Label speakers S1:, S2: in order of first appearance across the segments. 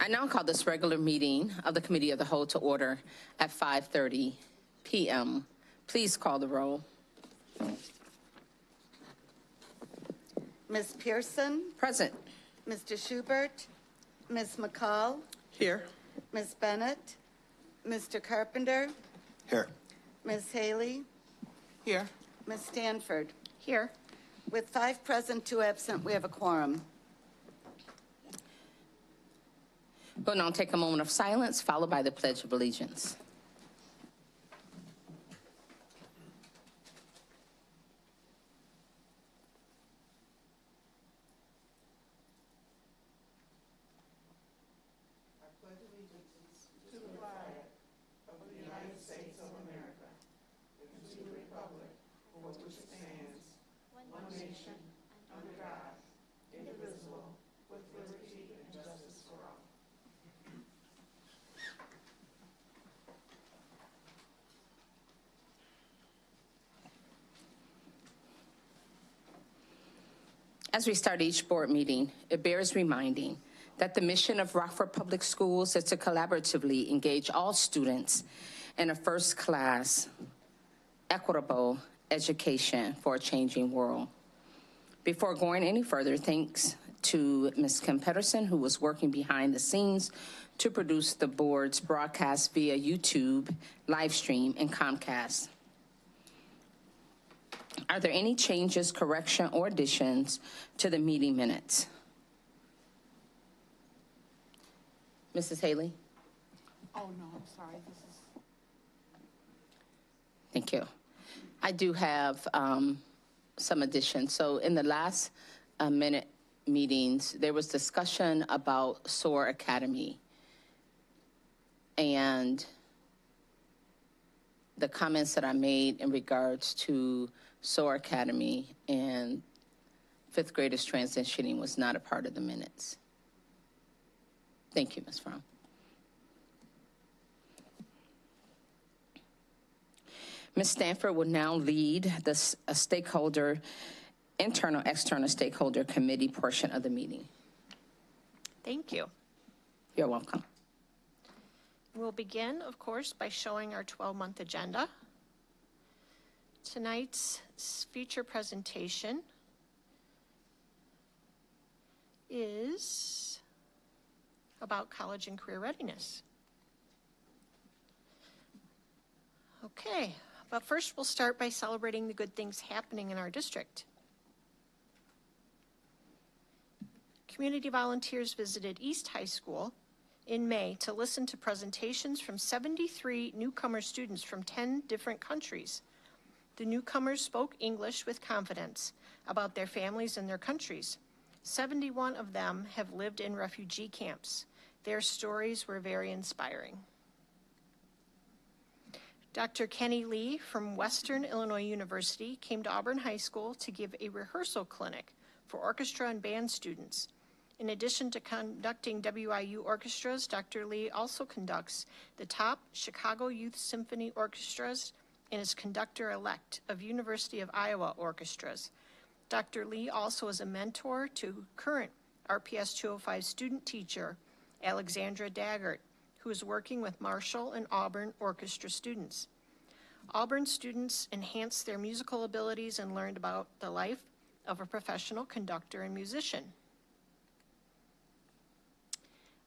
S1: I now call this regular meeting of the Committee of the Whole to order at 5:30 p.m. Please call the roll.
S2: Ms. Pearson?
S1: Present.
S2: Mr. Schubert? Ms. McCall?
S3: Here.
S2: Ms. Bennett? Mr. Carpenter?
S3: Here.
S2: Ms. Haley?
S3: Here.
S2: Ms. Stanford?
S1: Here.
S2: With 5 present, 2 absent, we have a quorum.
S1: We'll now take a moment of silence, followed by the Pledge of Allegiance. As we start each board meeting, it bears reminding that the mission of Rockford Public Schools is to collaboratively engage all students in a first-class, equitable education for a changing world. Before going any further, thanks to Ms. Kim Pedersen, who was working behind the scenes to produce the board's broadcast via YouTube, live stream, and Comcast. Are there any changes, correction, or additions to the meeting minutes? Mrs. Haley?
S4: Oh, no, I'm sorry. This is...
S1: Thank you. I do have some additions. So in the last minute meetings, there was discussion about SOAR Academy. And the comments that I made in regards to SOAR Academy and 5th graders transitioning was not a part of the minutes. Thank you, Ms. Fromm. Ms. Stanford will now lead the stakeholder, internal, external stakeholder committee portion of the meeting.
S5: Thank you.
S1: You're welcome.
S5: We'll begin, of course, by showing our 12-month agenda. Tonight's feature presentation is about college and career readiness. Okay, but first we'll start by celebrating the good things happening in our district. Community volunteers visited East High School in May to listen to presentations from 73 newcomer students from 10 different countries. The newcomers spoke English with confidence about their families and their countries. 71 of them have lived in refugee camps. Their stories were very inspiring. Dr. Kenny Lee from Western Illinois University came to Auburn High School to give a rehearsal clinic for orchestra and band students. In addition to conducting WIU orchestras, Dr. Lee also conducts the top Chicago Youth Symphony Orchestras and is conductor-elect of University of Iowa orchestras. Dr. Lee also is a mentor to current RPS 205 student teacher, Alexandra Daggart, who is working with Marshall and Auburn orchestra students. Auburn students enhanced their musical abilities and learned about the life of a professional conductor and musician.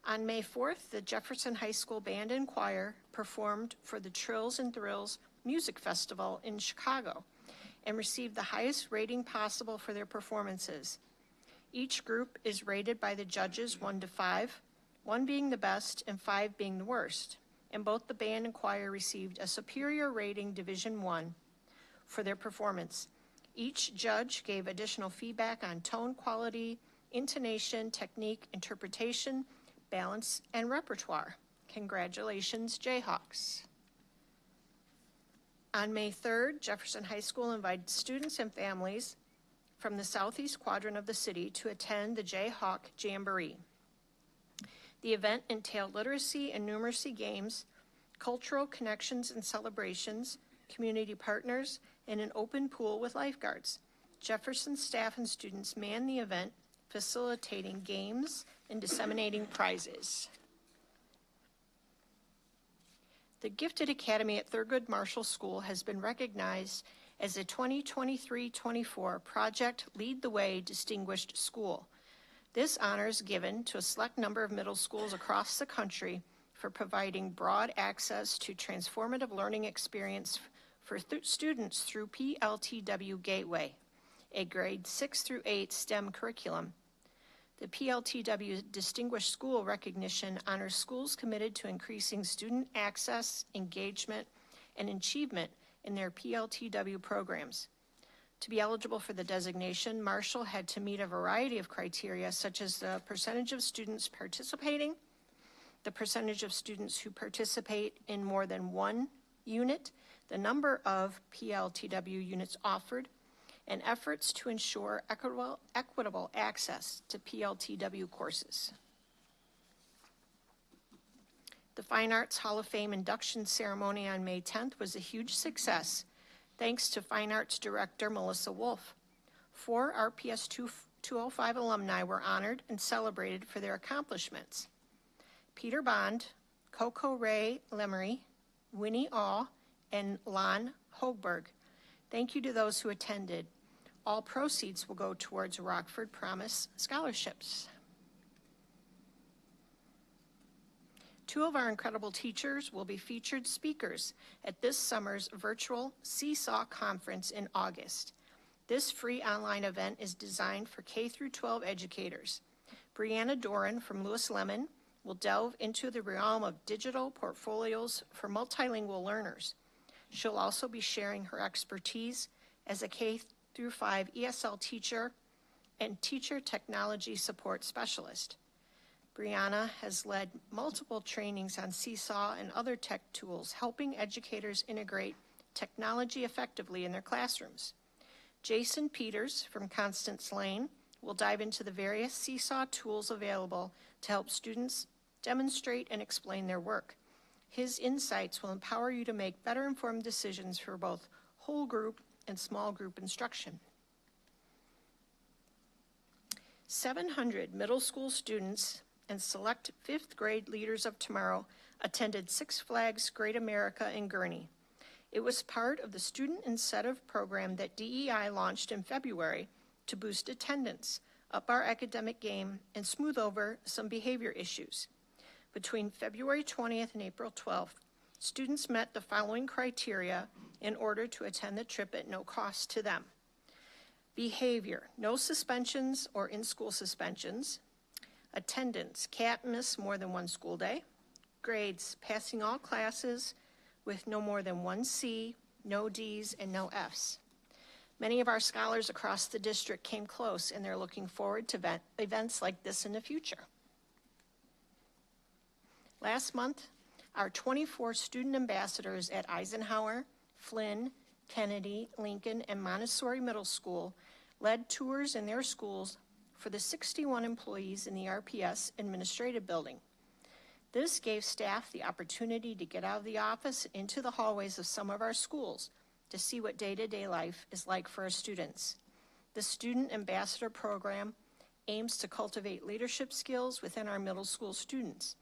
S5: On May 4th, the Jefferson High School Band and Choir performed for the Trills and Thrills Music Festival in Chicago and received the highest rating possible for their performances. Each group is rated by the judges 1 to 5, 1 being the best and 5 being the worst, and both the band and choir received a superior rating Division 1 for their performance. Each judge gave additional feedback on tone quality, intonation, technique, interpretation, balance, and repertoire. Congratulations, Jayhawks. On May 3rd, Jefferson High School invited students and families from the southeast quadrant of the city to attend the Jayhawk Jamboree. The event entailed literacy and numeracy games, cultural connections and celebrations, community partners, and an open pool with lifeguards. Jefferson staff and students manned the event, facilitating games and disseminating prizes. The Gifted Academy at Thurgood Marshall School has been recognized as a 2023-24 Project Lead the Way Distinguished School. This honor is given to a select number of middle schools across the country for providing broad access to transformative learning experience for students through PLTW Gateway, a grade 6 through 8 STEM curriculum. The PLTW Distinguished School recognition honors schools committed to increasing student access, engagement, and achievement in their PLTW programs. To be eligible for the designation, Marshall had to meet a variety of criteria, such as the percentage of students participating, the percentage of students who participate in more than one unit, the number of PLTW units offered, and efforts to ensure equitable access to PLTW courses. The Fine Arts Hall of Fame induction ceremony on May 10th was a huge success, thanks to Fine Arts Director Melissa Wolf. 4 RPS 205 alumni were honored and celebrated for their accomplishments. Peter Bond, Coco Ray Lemery, Winnie Aw, and Lon Hogberg. Thank you to those who attended. All proceeds will go towards Rockford Promise scholarships. 2 of our incredible teachers will be featured speakers at this summer's virtual Seesaw Conference in August. This free online event is designed for K-12 educators. Brianna Doran from Lewis Lemon will delve into the realm of digital portfolios for multilingual learners. She'll also be sharing her expertise as a K-5 ESL teacher and teacher technology support specialist. Brianna has led multiple trainings on Seesaw and other tech tools, helping educators integrate technology effectively in their classrooms. Jason Peters from Constance Lane will dive into the various Seesaw tools available to help students demonstrate and explain their work. His insights will empower you to make better informed decisions for both whole group and small group instruction. 700 middle school students and select 5th grade leaders of tomorrow attended Six Flags Great America in Gurnee. It was part of the Student Incentive Program that DEI launched in February to boost attendance, up our academic game, and smooth over some behavior issues. Between February 20th and April 12th, students met the following criteria in order to attend the trip at no cost to them. Behavior, no suspensions or in-school suspensions. Attendance, can't miss more than 1 school day. Grades, passing all classes with no more than 1 C, no Ds, and no Fs. Many of our scholars across the district came close, and they're looking forward to events like this in the future. Last month, our 24 student ambassadors at Eisenhower, Flynn, Kennedy, Lincoln, and Montessori Middle School led tours in their schools for the 61 employees in the RPS administrative building. This gave staff the opportunity to get out of the office into the hallways of some of our schools to see what day-to-day life is like for our students. The Student Ambassador Program aims to cultivate leadership skills within our middle school students.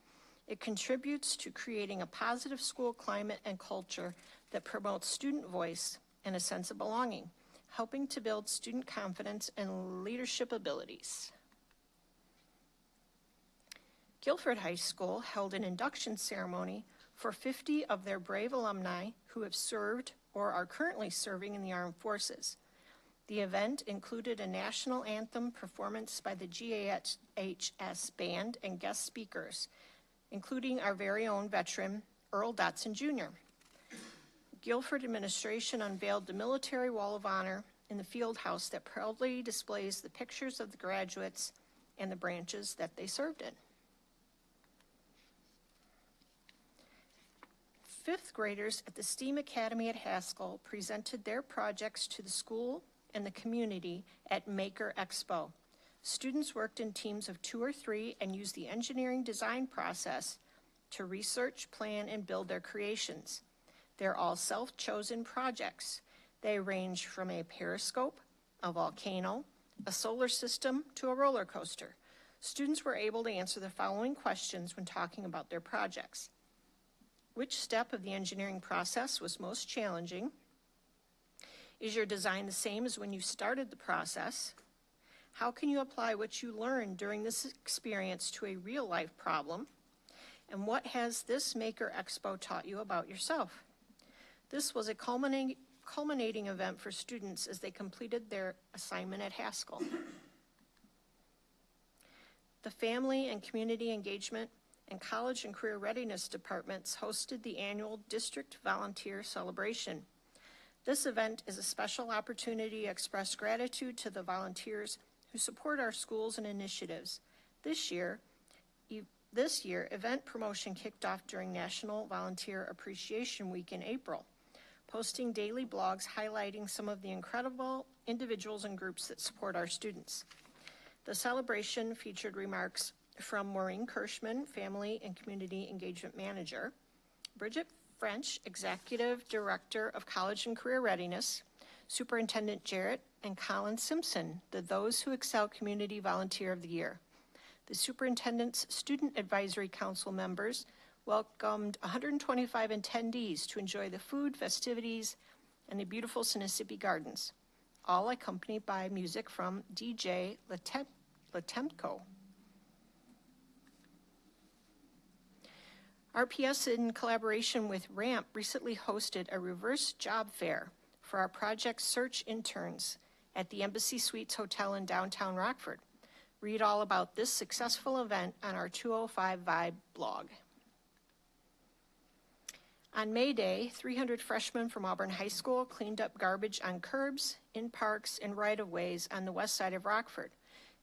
S5: It contributes to creating a positive school climate and culture that promotes student voice and a sense of belonging, helping to build student confidence and leadership abilities. Guilford High School held an induction ceremony for 50 of their brave alumni who have served or are currently serving in the armed forces. The event included a national anthem performance by the GAHS band and guest speakers, including our very own veteran, Earl Dotson Jr. Guilford administration unveiled the Military Wall of Honor in the field house that proudly displays the pictures of the graduates and the branches that they served in. 5th graders at the STEAM Academy at Haskell presented their projects to the school and the community at Maker Expo. Students worked in teams of 2 or 3 and used the engineering design process to research, plan, and build their creations. They're all self-chosen projects. They range from a periscope, a volcano, a solar system, to a roller coaster. Students were able to answer the following questions when talking about their projects. Which step of the engineering process was most challenging? Is your design the same as when you started the process? How can you apply what you learned during this experience to a real-life problem? And what has this Maker Expo taught you about yourself? This was a culminating event for students as they completed their assignment at Haskell. The Family and Community Engagement and College and Career Readiness departments hosted the annual District Volunteer Celebration. This event is a special opportunity to express gratitude to the volunteers who support our schools and initiatives. This year, event promotion kicked off during National Volunteer Appreciation Week in April, posting daily blogs highlighting some of the incredible individuals and groups that support our students. The celebration featured remarks from Maureen Kirschman, Family and Community Engagement Manager, Bridget French, Executive Director of College and Career Readiness, Superintendent Jarrett, and Colin Simpson, the Those Who Excel Community Volunteer of the Year. The Superintendent's Student Advisory Council members welcomed 125 attendees to enjoy the food, festivities, and the beautiful Sinisippi Gardens, all accompanied by music from DJ Latemko. RPS, in collaboration with RAMP, recently hosted a reverse job fair for our Project Search interns at the Embassy Suites Hotel in downtown Rockford. Read all about this successful event on our 205 Vibe blog. On May Day, 300 freshmen from Auburn High School cleaned up garbage on curbs, in parks, and right-of-ways on the west side of Rockford.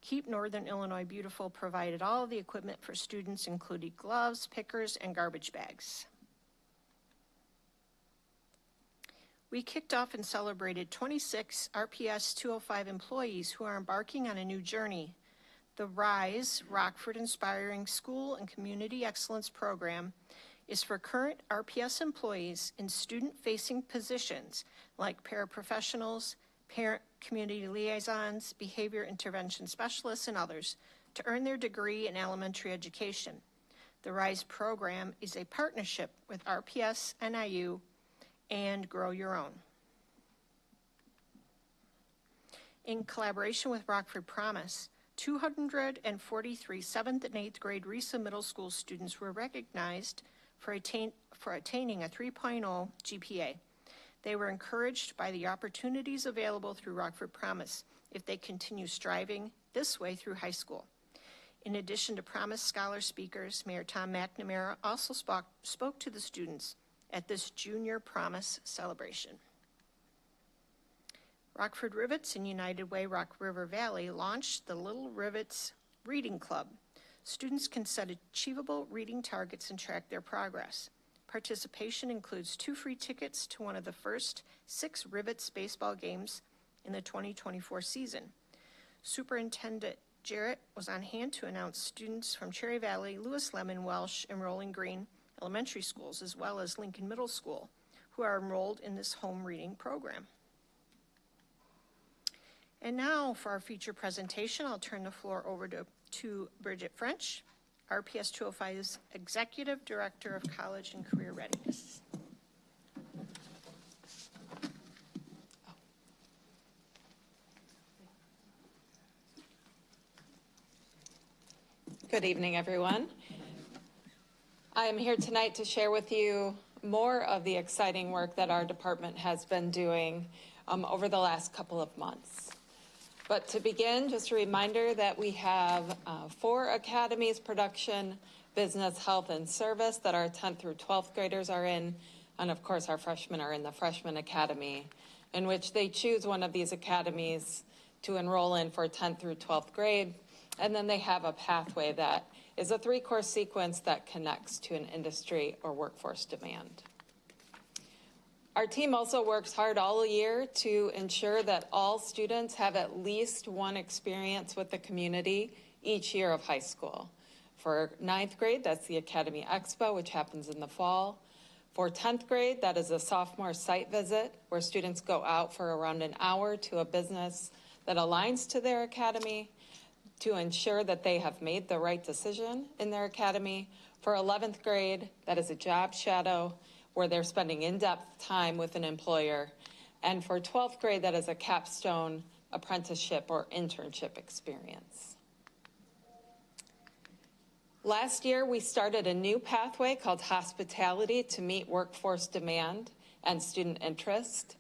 S5: Keep Northern Illinois Beautiful provided all of the equipment for students, including gloves, pickers, and garbage bags. We kicked off and celebrated 26 RPS 205 employees who are embarking on a new journey. The RISE, Rockford Inspiring School and Community Excellence Program, is for current RPS employees in student-facing positions like paraprofessionals, parent community liaisons, behavior intervention specialists, and others to earn their degree in elementary education. The RISE program is a partnership with RPS, NIU, and Grow Your Own. In collaboration with Rockford Promise, 243 7th and 8th grade RESA middle school students were recognized for attaining a 3.0 GPA. They were encouraged by the opportunities available through Rockford Promise if they continue striving this way through high school. In addition to Promise Scholar speakers, Mayor Tom McNamara also spoke to the students at this Junior Promise celebration. Rockford Rivets and United Way Rock River Valley launched the Little Rivets Reading Club. Students can set achievable reading targets and track their progress. Participation includes 2 free tickets to one of the first 6 Rivets baseball games in the 2024 season. Superintendent Jarrett was on hand to announce students from Cherry Valley, Lewis Lemon, Welsh, and Rolling Green elementary schools, as well as Lincoln Middle School, who are enrolled in this home reading program. And now for our feature presentation, I'll turn the floor over to Bridget French, RPS 205's Executive Director of College and Career Readiness.
S3: Good evening, everyone. I am here tonight to share with you more of the exciting work that our department has been doing over the last couple of months. But to begin, just a reminder that we have 4 academies: production, business, health, and service, that our 10th through 12th graders are in. And of course, our freshmen are in the freshman academy, in which they choose one of these academies to enroll in for 10th through 12th grade. And then they have a pathway that is a 3-course sequence that connects to an industry or workforce demand. Our team also works hard all year to ensure that all students have at least one experience with the community each year of high school. For 9th grade, that's the Academy Expo, which happens in the fall. For 10th grade, that is a sophomore site visit, where students go out for around an hour to a business that aligns to their academy. to ensure that they have made the right decision in their academy. For 11th grade, that is a job shadow where they're spending in-depth time with an employer. And for 12th grade, that is a capstone apprenticeship or internship experience. Last year, we started a new pathway called hospitality to meet workforce demand and student interest.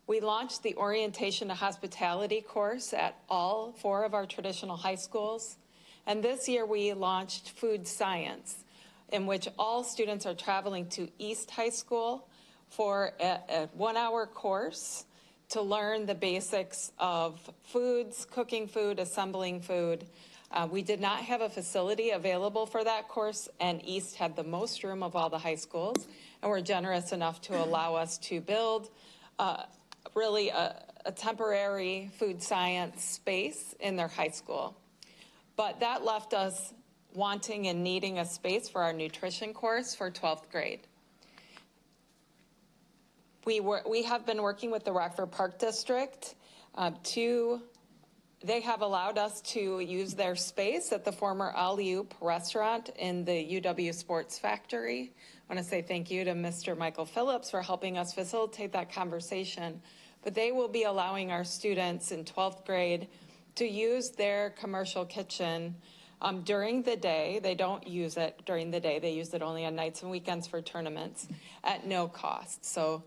S3: We launched the Orientation to Hospitality course at all 4 of our traditional high schools. And this year, we launched food science, in which all students are traveling to East High School for a 1-hour course to learn the basics of foods, cooking food, assembling food. We did not have a facility available for that course, and East had the most room of all the high schools, and were generous enough to allow us to build really a temporary food science space in their high school. But that left us wanting and needing a space for our nutrition course for 12th grade. We have been working with the Rockford Park District they have allowed us to use their space at the former Alley-Oop restaurant in the UW Sports Factory. I want to say thank you to Mr. Michael Phillips for helping us facilitate that conversation. But they will be allowing our students in 12th grade to use their commercial kitchen during the day. They don't use it during the day. They use it only on nights and weekends for tournaments at no cost. So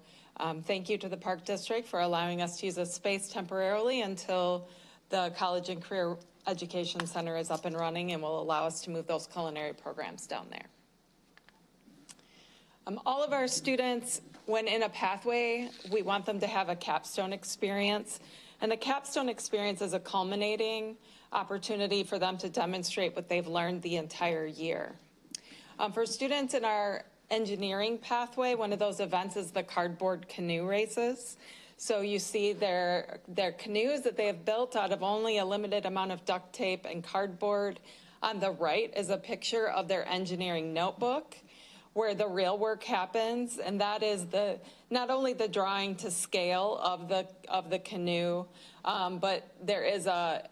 S3: thank you to the Park District for allowing us to use this space temporarily until the College and Career Education Center is up and running and will allow us to move those culinary programs down there. All of our students, when in a pathway, we want them to have a capstone experience. And the capstone experience is a culminating opportunity for them to demonstrate what they've learned the entire year. For students in our engineering pathway, one of those events is the cardboard canoe races. So you see their canoes that they have built out of only a limited amount of duct tape and cardboard. On the right is a picture of their engineering notebook where the real work happens, and that is not only the drawing to scale of the canoe, but there is a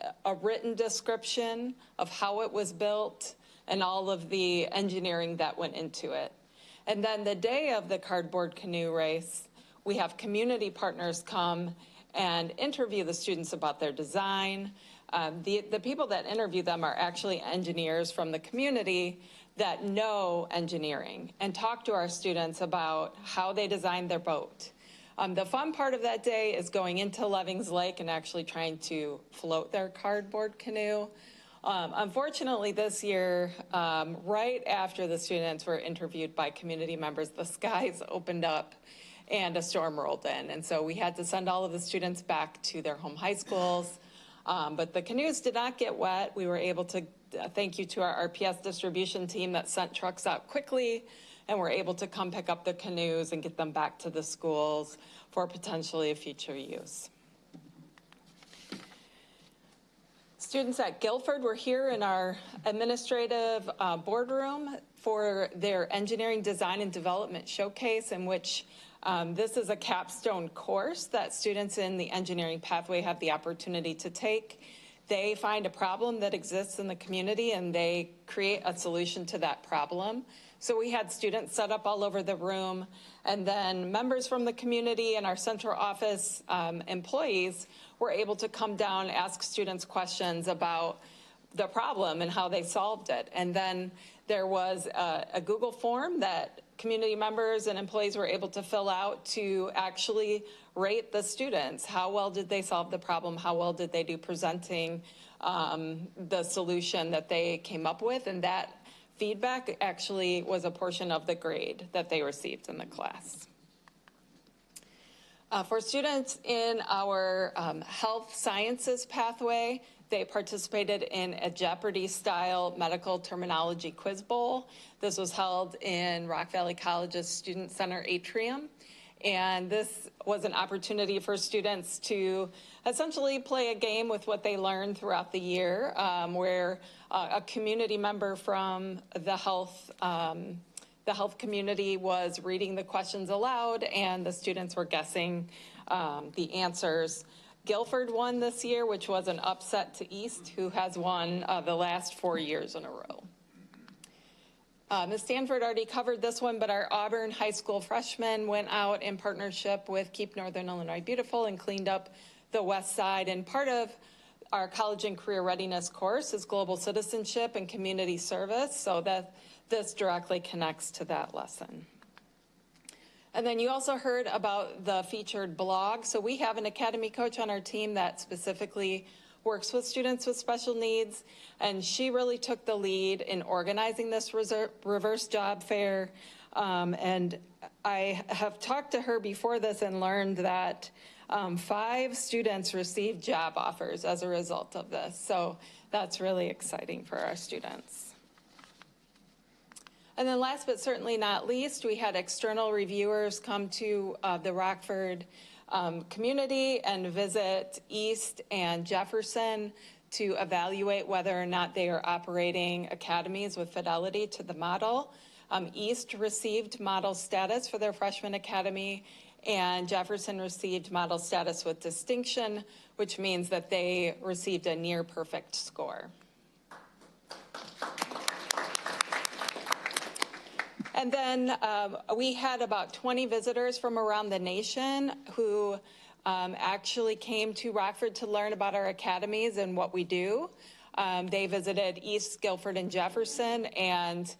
S3: written description of how it was built and all of the engineering that went into it. And then the day of the cardboard canoe race, we have community partners come and interview the students about their design. The people that interview them are actually engineers from the community that know engineering and talk to our students about how they designed their boat. The fun part of that day is going into Levings Lake and actually trying to float their cardboard canoe. Unfortunately, this year, right after the students were interviewed by community members, the skies opened up and a storm rolled in. And so we had to send all of the students back to their home high schools. But the canoes did not get wet. We were able to, thank you to our RPS distribution team that sent trucks out quickly, and were able to come pick up the canoes and get them back to the schools for potentially a future use. Students at Guilford were here in our administrative boardroom for their engineering design and development showcase, in which this is a capstone course that students in the engineering pathway have the opportunity to take. They find a problem that exists in the community and they create a solution to that problem. So we had students set up all over the room, and then members from the community and our central office employees were able to come down, ask students questions about the problem and how they solved it. And then there was a Google form that community members and employees were able to fill out to actually rate the students. How well did they solve the problem? How well did they do presenting the solution that they came up with? And that feedback actually was a portion of the grade that they received in the class. For students in our health sciences pathway, they participated in a Jeopardy-style medical terminology quiz bowl. This was held in Rock Valley College's Student Center atrium. And this was an opportunity for students to essentially play a game with what they learned throughout the year, where a community member from the health community was reading the questions aloud, and the students were guessing the answers. Guilford won this year, which was an upset to East, who has won the last 4 years in a row. Ms. Stanford already covered this one, but our Auburn High School freshmen went out in partnership with Keep Northern Illinois Beautiful and cleaned up the west side. And part of our college and career readiness course is global citizenship and community service, so that this directly connects to that lesson. And then you also heard about the featured blog. So we have an academy coach on our team that specifically works with students with special needs, and she really took the lead in organizing this reverse job fair. And I have talked to her before this and learned that 5 students received job offers as a result of this. So that's really exciting for our students. And then last but certainly not least, we had external reviewers come to the Rockford community and visit East and Jefferson to evaluate whether or not they are operating academies with fidelity to the model. East received model status for their freshman academy, and Jefferson received model status with distinction, which means that they received a near perfect score. And then we had about 20 visitors from around the nation who actually came to Rockford to learn about our academies and what we do. They visited East, Guilford, and Jefferson and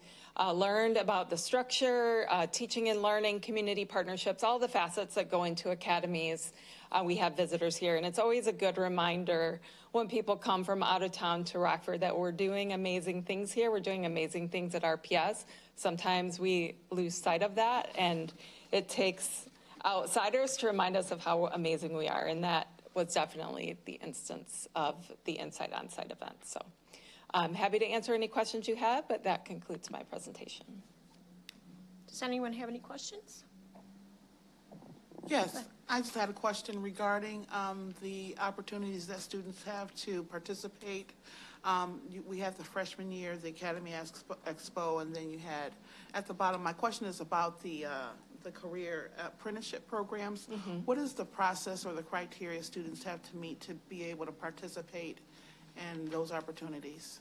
S3: learned about the structure, teaching and learning, community partnerships, all the facets that go into academies. We have visitors here, and it's always a good reminder when people come from out of town to Rockford that we're doing amazing things here. We're doing amazing things at RPS. Sometimes we lose sight of that, and it takes outsiders to remind us of how amazing we are, and that was definitely the instance of the Inside On-Site event. So I'm happy to answer any questions you have, but that concludes my presentation.
S5: Does anyone have any questions?
S4: Yes, I just had a question regarding the opportunities that students have to participate. We have the freshman year, the Academy Expo, and then you had at the bottom, my question is about the career apprenticeship programs. Mm-hmm. What is the process or the criteria students have to meet to be able to participate in those opportunities?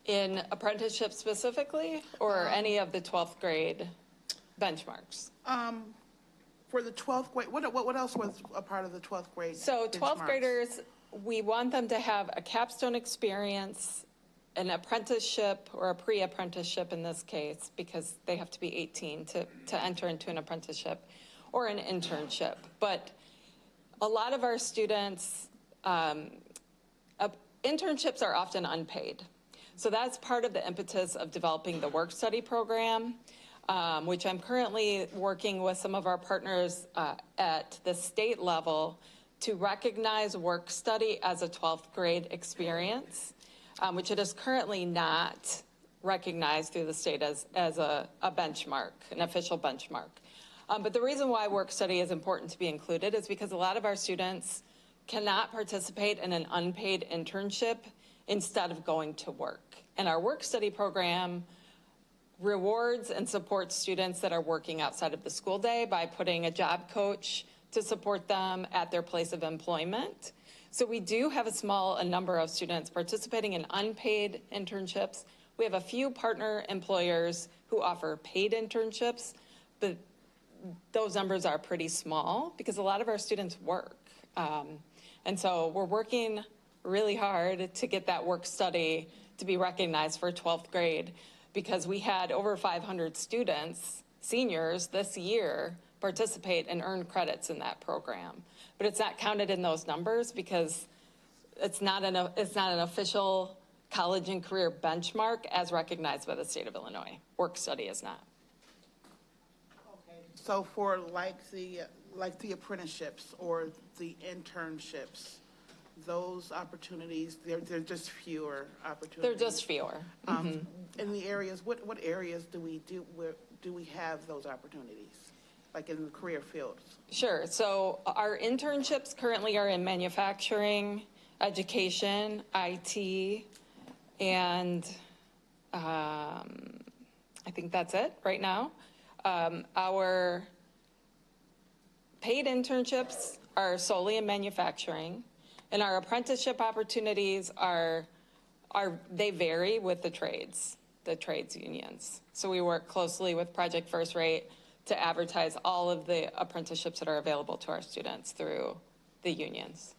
S3: In apprenticeship specifically, or any of the 12th grade benchmarks?
S4: For the 12th grade, what else was a part of the 12th grade?
S3: So 12th graders, we want them to have a capstone experience, an apprenticeship or a pre-apprenticeship in this case, because they have to be 18 to enter into an apprenticeship or an internship. But a lot of our students, internships are often unpaid. So that's part of the impetus of developing the work study program, which I'm currently working with some of our partners at the state level to recognize work study as a 12th grade experience, which it is currently not recognized through the state as a benchmark, an official benchmark. But the reason why work study is important to be included is because a lot of our students cannot participate in an unpaid internship instead of going to work. And our work study program rewards and supports students that are working outside of the school day by putting a job coach to support them at their place of employment. So we do have a number of students participating in unpaid internships. We have a few partner employers who offer paid internships, but those numbers are pretty small because a lot of our students work. And so we're working really hard to get that work study to be recognized for 12th grade, because we had over 500 students, seniors this year, participate and earn credits in that program. But it's not counted in those numbers because it's not an official college and career benchmark as recognized by the state of Illinois. Work study is not.
S4: Okay. So for like the apprenticeships or the internships, those opportunities, they're just fewer opportunities.
S3: They're just fewer. Mm-hmm.
S4: In the areas, what areas do we have those opportunities, like in the career fields?
S3: Sure. So our internships currently are in manufacturing, education, IT, and I think that's it right now. Our paid internships are solely in manufacturing, and our apprenticeship opportunities they vary with the trades unions. So we work closely with Project First Rate to advertise all of the apprenticeships that are available to our students through the unions.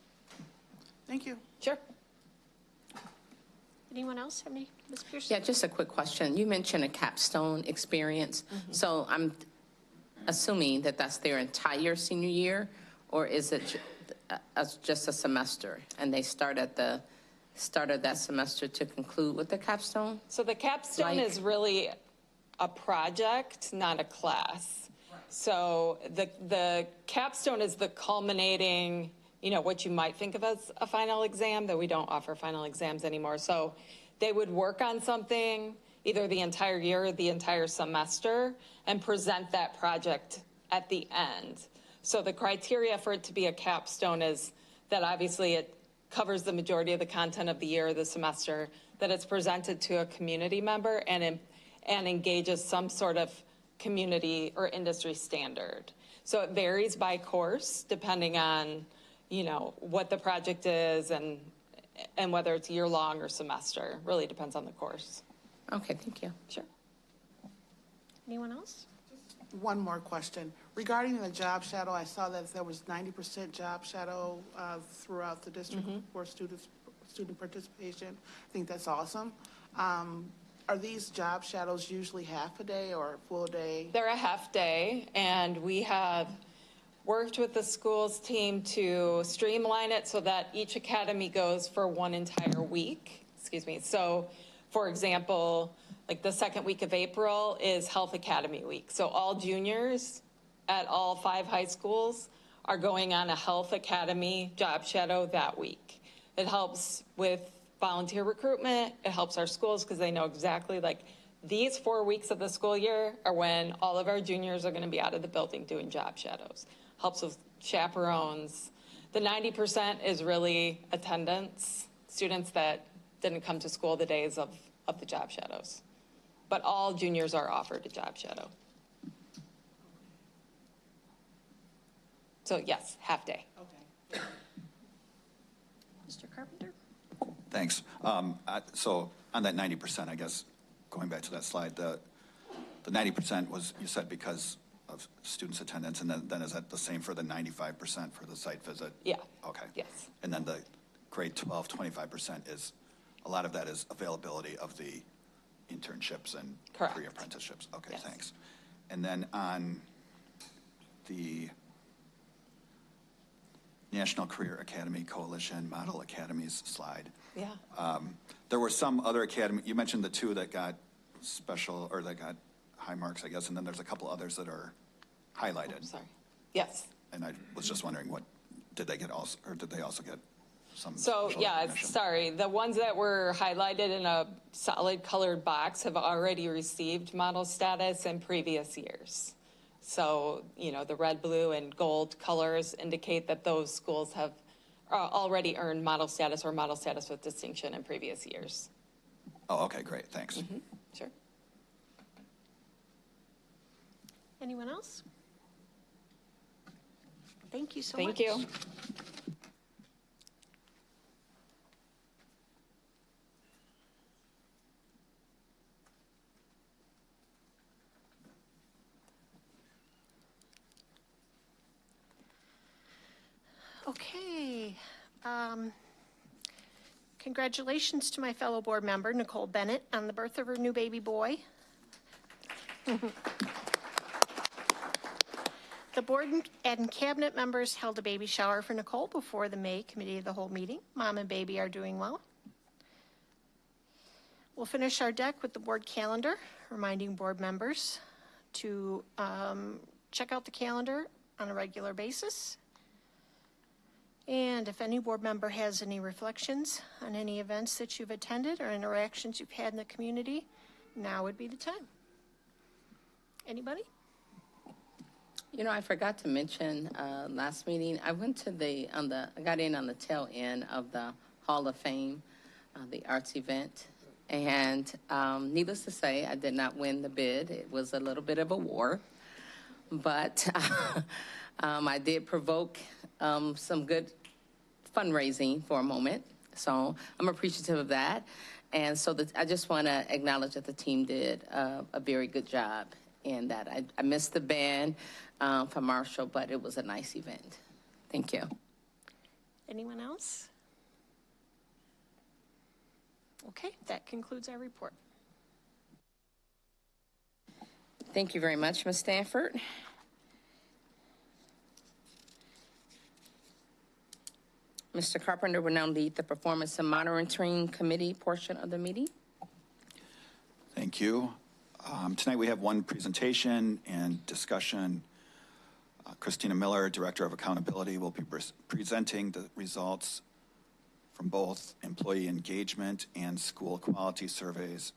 S4: Thank you.
S3: Sure.
S5: Anyone else have any? Ms. Pearson?
S1: Yeah, just a quick question. You mentioned a capstone experience. So I'm assuming that that's their entire senior year, or is it just a semester and they start at the start of that semester to conclude with the capstone?
S3: So the capstone is really a project, not a class. So the capstone is the culminating, what you might think of as a final exam, though we don't offer final exams anymore. So they would work on something either the entire year or the entire semester and present that project at the end. So the criteria for it to be a capstone is that obviously it covers the majority of the content of the year or the semester, that it's presented to a community member and engages some sort of community or industry standard. So it varies by course depending on, what the project is and whether it's year long or semester. Really depends on the course.
S1: Okay, thank you.
S3: Sure.
S5: Anyone else?
S4: One more question. Regarding the job shadow, I saw that there was 90% job shadow throughout the district for student participation. I think that's awesome. Are these job shadows usually half a day or a full day?
S3: They're a half day, and we have worked with the schools team to streamline it so that each academy goes for one entire week. So, for example, like the second week of April is Health Academy Week. So all juniors at all 5 high schools are going on a Health Academy job shadow that week. It helps with volunteer recruitment. It helps our schools because they know exactly these 4 weeks of the school year are when all of our juniors are going to be out of the building doing job shadows. Helps with chaperones. The 90% is really attendance, students that didn't come to school the days of the job shadows. But all juniors are offered a job shadow. So yes, half day.
S4: Okay.
S5: Mr. Carpenter?
S6: Thanks. So on that 90%, I guess, going back to that slide, the 90% was, you said, because of students' attendance, and then is that the same for the 95% for the site visit?
S3: Yeah.
S6: Okay.
S3: Yes.
S6: And then the grade 12, 25% is, a lot of that is availability of the internships and
S3: Correct.
S6: career apprenticeships. Okay,
S3: Yes.
S6: thanks. And then on the National Career Academy Coalition Model Academies slide,
S3: Yeah.
S6: there were some other academy, you mentioned the 2 that got special, or that got high marks, I guess, and then there's a couple others that are highlighted.
S3: Sorry. Yes.
S6: And I was just wondering, did they also get some
S3: So,
S6: special
S3: yeah,
S6: recognition?
S3: sorry. The ones that were highlighted in a solid colored box have already received model status in previous years. So, the red, blue, and gold colors indicate that those schools have already earned model status or model status with distinction in previous years.
S6: Oh, okay, great, thanks.
S3: Sure.
S5: Anyone else? Thank you so much.
S3: Thank you.
S5: Okay. Congratulations to my fellow board member, Nicole Bennett, on the birth of her new baby boy. The board and cabinet members held a baby shower for Nicole before the May committee of the whole meeting. Mom and baby are doing well. We'll finish our deck with the board calendar, reminding board members to check out the calendar on a regular basis. And if any board member has any reflections on any events that you've attended or interactions you've had in the community, now would be the time. Anybody?
S1: I forgot to mention last meeting, I went to I got in on the tail end of the Hall of Fame, the arts event. And needless to say, I did not win the bid. It was a little bit of a war. But I did provoke some good fundraising for a moment, so I'm appreciative of that. And so I just want to acknowledge that the team did a very good job in that. I missed the band for Marshall, but it was a nice event. Thank you.
S5: Anyone else? Okay, that concludes our report.
S1: Thank you very much, Ms. Stanford. Mr. Carpenter will now lead the Performance and Monitoring Committee portion of the meeting.
S6: Thank you. Tonight we have one presentation and discussion. Christina Miller, Director of Accountability, will be presenting the results from both employee engagement and school quality surveys,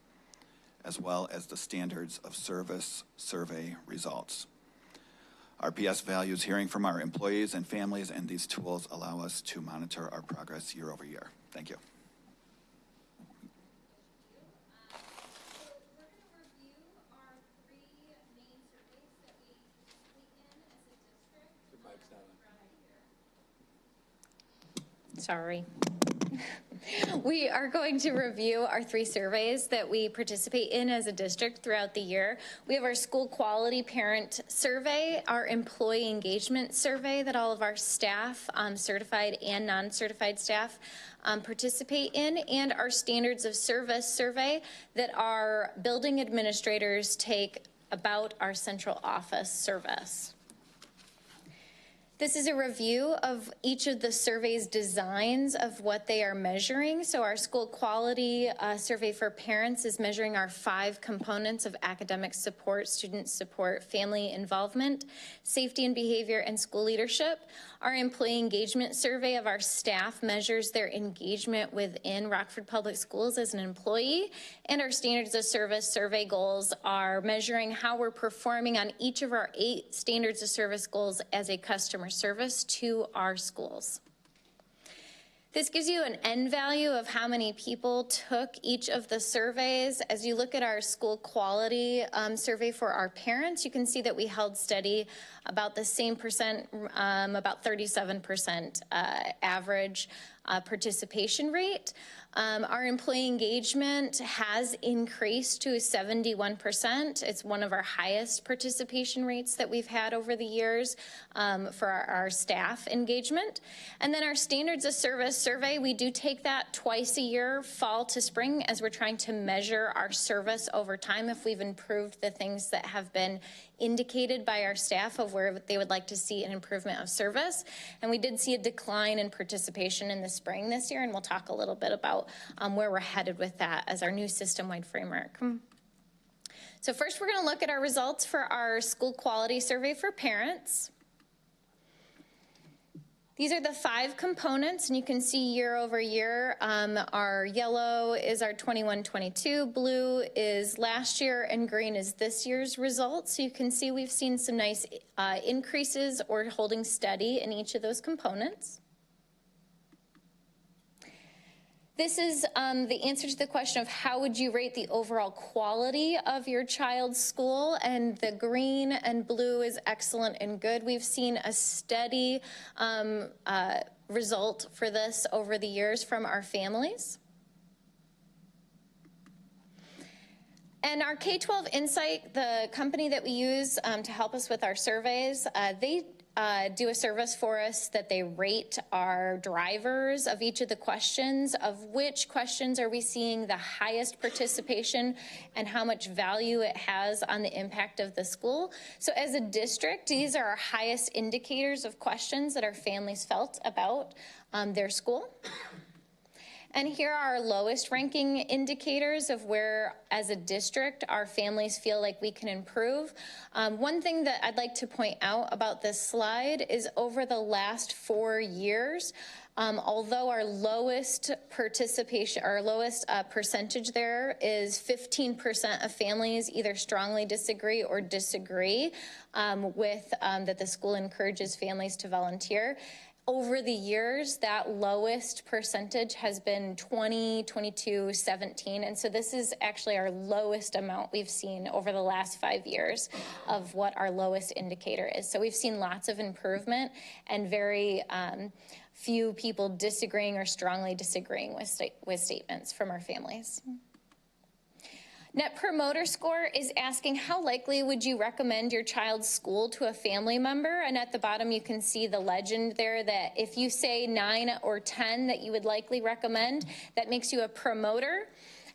S6: as well as the Standards of Service survey results. RPS values hearing from our employees and families, and these tools allow us to monitor our progress year over year. Thank you.
S7: Sorry. We are going to review our 3 surveys that we participate in as a district throughout the year. We have our school quality parent survey, our employee engagement survey that all of our staff, certified and non-certified staff, participate in, and our standards of service survey that our building administrators take about our central office service. This is a review of each of the survey's designs of what they are measuring. So our school quality survey for parents is measuring our 5 components of academic support, student support, family involvement, safety and behavior, and school leadership. Our employee engagement survey of our staff measures their engagement within Rockford Public Schools as an employee. And our standards of service survey goals are measuring how we're performing on each of our 8 standards of service goals as a customer service to our schools. This gives you an end value of how many people took each of the surveys. As you look at our school quality survey for our parents, you can see that we held steady about the same percent, about 37% average participation rate. Our employee engagement has increased to 71%. It's one of our highest participation rates that we've had over the years for our staff engagement. And then our standards of service survey, we do take that twice a year, fall to spring, as we're trying to measure our service over time, if we've improved the things that have been indicated by our staff of where they would like to see an improvement of service. And we did see a decline in participation in the spring this year, and we'll talk a little bit about where we're headed with that as our new system-wide framework. So first, we're going to look at our results for our school quality survey for parents. These are the 5 components, and you can see year over year. Our yellow is our 21-22, blue is last year, and green is this year's results. So you can see we've seen some nice increases or holding steady in each of those components. This is the answer to the question of how would you rate the overall quality of your child's school, and the green and blue is excellent and good. We've seen a steady result for this over the years from our families. And our K-12 Insight, the company that we use to help us with our surveys, they do a service for us that they rate our drivers of each of the questions, of which questions are we seeing the highest participation and how much value it has on the impact of the school. So as a district, these are our highest indicators of questions that our families felt about their school. And here are our lowest ranking indicators of where, as a district, our families feel like we can improve. One thing that I'd like to point out about this slide is over the last 4 years, although our lowest participation, our lowest percentage there is 15% of families either strongly disagree or disagree with that the school encourages families to volunteer. Over the years, that lowest percentage has been 20, 22, 17. And so this is actually our lowest amount we've seen over the last 5 years of what our lowest indicator is. So we've seen lots of improvement and very few people disagreeing or strongly disagreeing with statements from our families. Net Promoter Score is asking how likely would you recommend your child's school to a family member? And at the bottom you can see the legend there that if you say 9 or 10 that you would likely recommend, that makes you a promoter.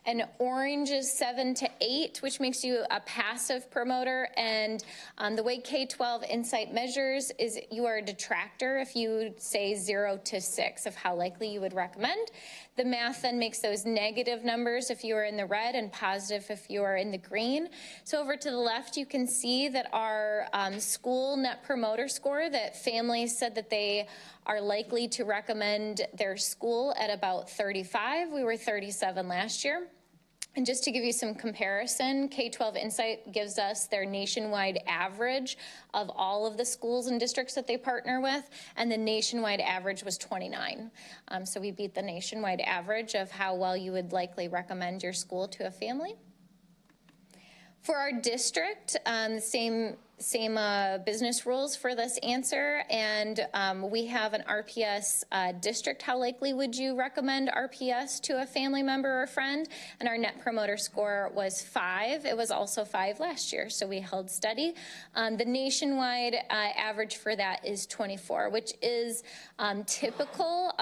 S7: And orange is 7 to 8, which makes you a passive promoter. And the way K-12 Insight measures is you are a detractor if you say 0 to 6 of how likely you would recommend. The math then makes those negative numbers if you are in the red and positive if you are in the green. So over to the left, you can see that our school Net Promoter Score, that families said that they are likely to recommend their school at about 35. We were 37 last year. And just to give you some comparison, K-12 Insight gives us their nationwide average of all of the schools and districts that they partner with, and the nationwide average was 29. So we beat the nationwide average of how well you would likely recommend your school to a family. For our district, same business rules for this answer, and we have an RPS district. How likely would you recommend RPS to a family member or friend? And our Net Promoter Score was 5. It was also 5 last year, so we held steady. The nationwide average for that is 24, which is typical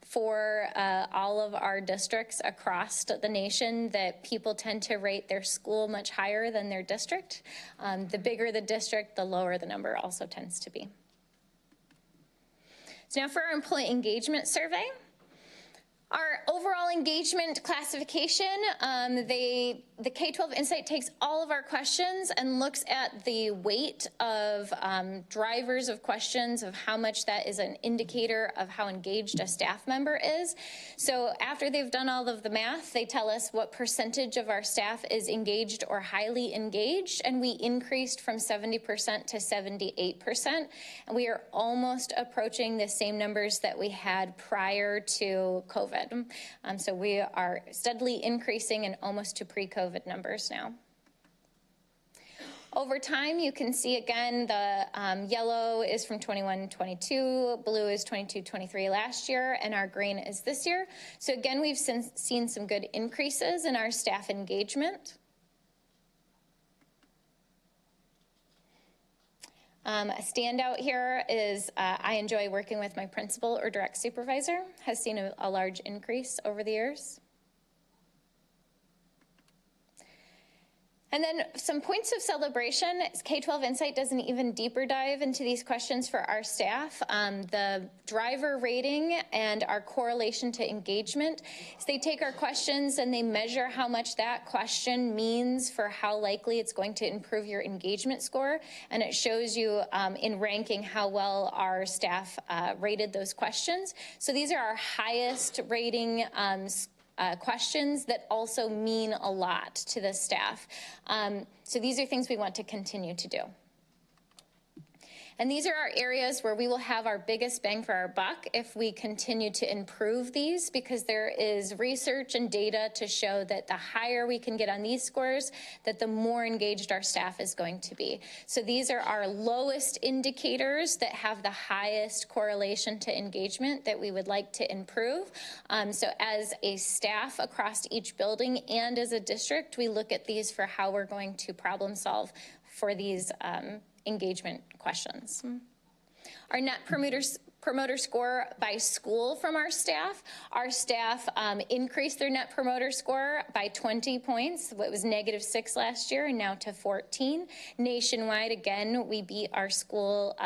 S7: for all of our districts across the nation, that people tend to rate their school much higher than their district. The bigger the district, the lower the number also tends to be. So now for our employee engagement survey. Our overall engagement classification, the K-12 Insight takes all of our questions and looks at the weight of drivers of questions, of how much that is an indicator of how engaged a staff member is. So after they've done all of the math, they tell us what percentage of our staff is engaged or highly engaged, and we increased from 70% to 78%. And we are almost approaching the same numbers that we had prior to COVID. So we are steadily increasing and almost to pre-COVID numbers now. Over time, you can see again the yellow is from 21-22, blue is 22-23 last year, and our green is this year. So again, we've seen some good increases in our staff engagement. A standout here is I enjoy working with my principal or direct supervisor, has seen a large increase over the years. And then some points of celebration. K-12 Insight does an even deeper dive into these questions for our staff. The driver rating and our correlation to engagement. So they take our questions and they measure how much that question means for how likely it's going to improve your engagement score. And it shows you in ranking how well our staff rated those questions. So these are our highest rating questions that also mean a lot to the staff. So these are things we want to continue to do. And these are our areas where we will have our biggest bang for our buck if we continue to improve these, because there is research and data to show that the higher we can get on these scores, that the more engaged our staff is going to be. So these are our lowest indicators that have the highest correlation to engagement that we would like to improve. So as a staff across each building and as a district, we look at these for how we're going to problem solve for these engagement questions. Our Net Promoter Score by school from our staff increased their Net Promoter Score by 20 points. It was -6 last year and now to 14. Nationwide, again, we beat our school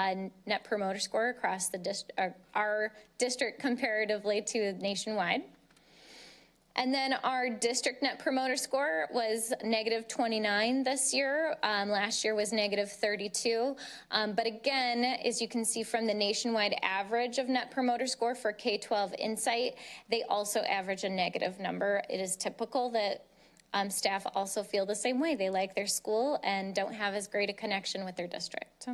S7: Net Promoter Score across the our district comparatively to nationwide. And then our district Net Promoter Score was -29 this year. Last year was -32. But again, as you can see from the nationwide average of Net Promoter Score for K-12 Insight, they also average a negative number. It is typical that staff also feel the same way. They like their school and don't have as great a connection with their district.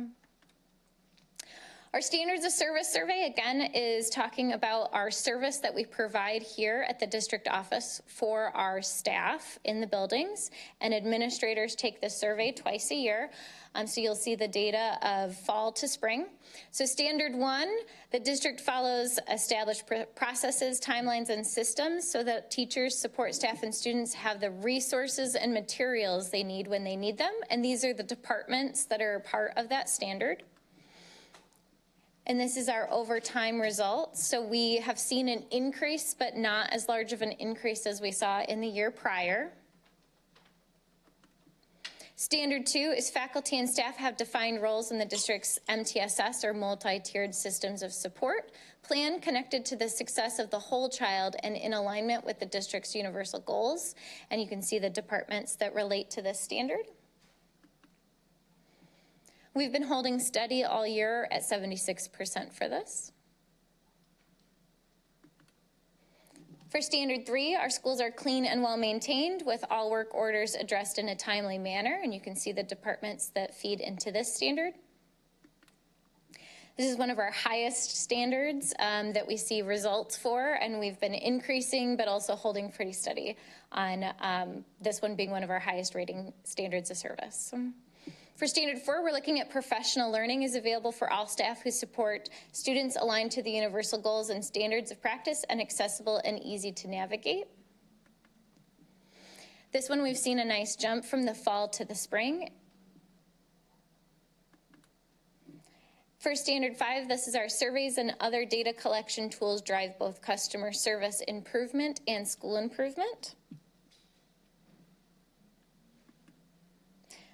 S7: Our standards of service survey, again, is talking about our service that we provide here at the district office for our staff in the buildings, and administrators take this survey twice a year. So you'll see the data of fall to spring. So standard 1, the district follows established processes, timelines, and systems so that teachers, support staff, and students have the resources and materials they need when they need them. And these are the departments that are part of that standard. And this is our overtime results. So we have seen an increase, but not as large of an increase as we saw in the year prior. Standard 2 is faculty and staff have defined roles in the district's MTSS, or multi-tiered systems of support plan, connected to the success of the whole child and in alignment with the district's universal goals. And you can see the departments that relate to this standard. We've been holding steady all year at 76% for this. For standard 3, our schools are clean and well maintained with all work orders addressed in a timely manner, and you can see the departments that feed into this standard. This is one of our highest standards that we see results for, and we've been increasing but also holding pretty steady on this one being one of our highest rating standards of service. For standard 4, we're looking at professional learning is available for all staff who support students aligned to the universal goals and standards of practice and accessible and easy to navigate. This one we've seen a nice jump from the fall to the spring. For standard 5, this is our surveys and other data collection tools drive both customer service improvement and school improvement.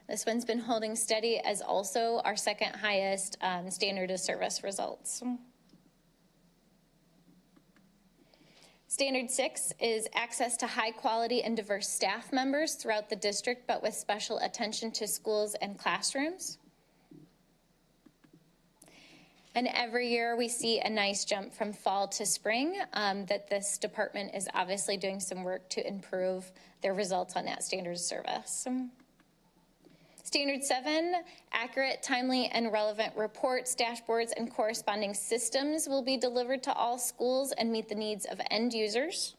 S7: This one's been holding steady as also our second highest standard of service results. Standard 6 is access to high quality and diverse staff members throughout the district, but with special attention to schools and classrooms. And every year we see a nice jump from fall to spring that this department is obviously doing some work to improve their results on that standard of service. Standard 7, accurate, timely, and relevant reports, dashboards, and corresponding systems will be delivered to all schools and meet the needs of end users.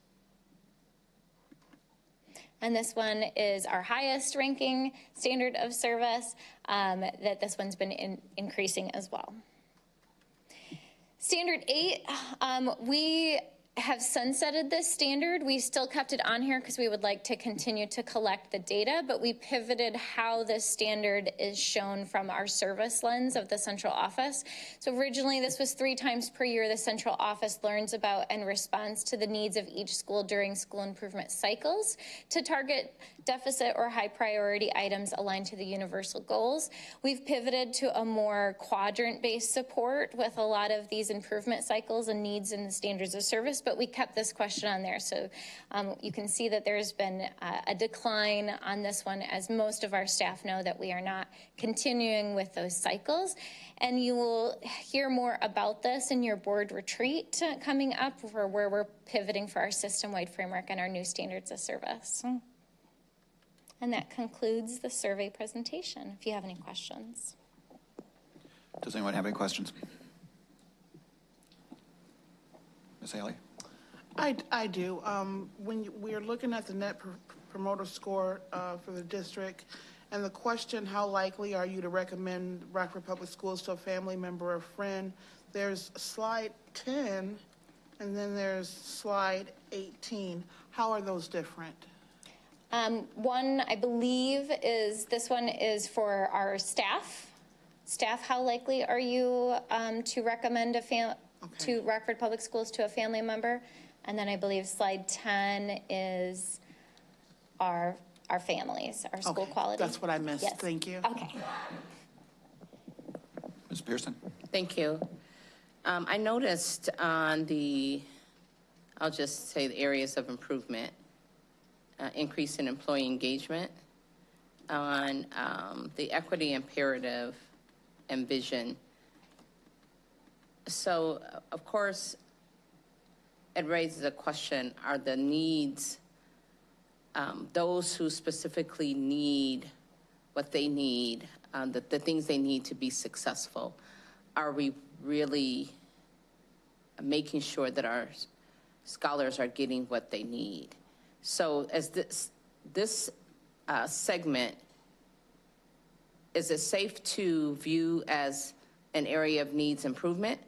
S7: And this one is our highest ranking standard of service, that this one's been increasing as well. Standard 8, we have sunsetted this standard. We still kept it on here because we would like to continue to collect the data, but we pivoted how this standard is shown from our service lens of the central office. So originally this was 3 times per year the central office learns about and responds to the needs of each school during school improvement cycles to target deficit or high priority items aligned to the universal goals. We've pivoted to a more quadrant-based support with a lot of these improvement cycles and needs in the standards of service, but we kept this question on there. So you can see that there's been a decline on this one, as most of our staff know that we are not continuing with those cycles. And you will hear more about this in your board retreat coming up, for where we're pivoting for our system-wide framework and our new standards of service. And that concludes the survey presentation, if you have any questions.
S6: Does anyone have any questions? Ms. Haley?
S4: I do. When we are looking at the net promoter score for the district, and the question, how likely are you to recommend Rockford Public Schools to a family member or friend, there's slide 10, and then there's slide 18. How are those different?
S7: One, I believe, is this one is for our staff. Staff, how likely are you to recommend to Rockford Public Schools to a family member? And then I believe slide 10 is our families, our school quality.
S4: That's what I missed.
S7: Yes.
S4: Thank you.
S7: Okay.
S6: Ms. Pearson?
S1: Thank you. I noticed on I'll just say the areas of improvement, increase in employee engagement, on the equity imperative and vision. So, of course, it raises a question, are the needs, those who specifically need what they need, the things they need to be successful, are we really making sure that our scholars are getting what they need? So as this segment, is it safe to view as an area of needs improvement?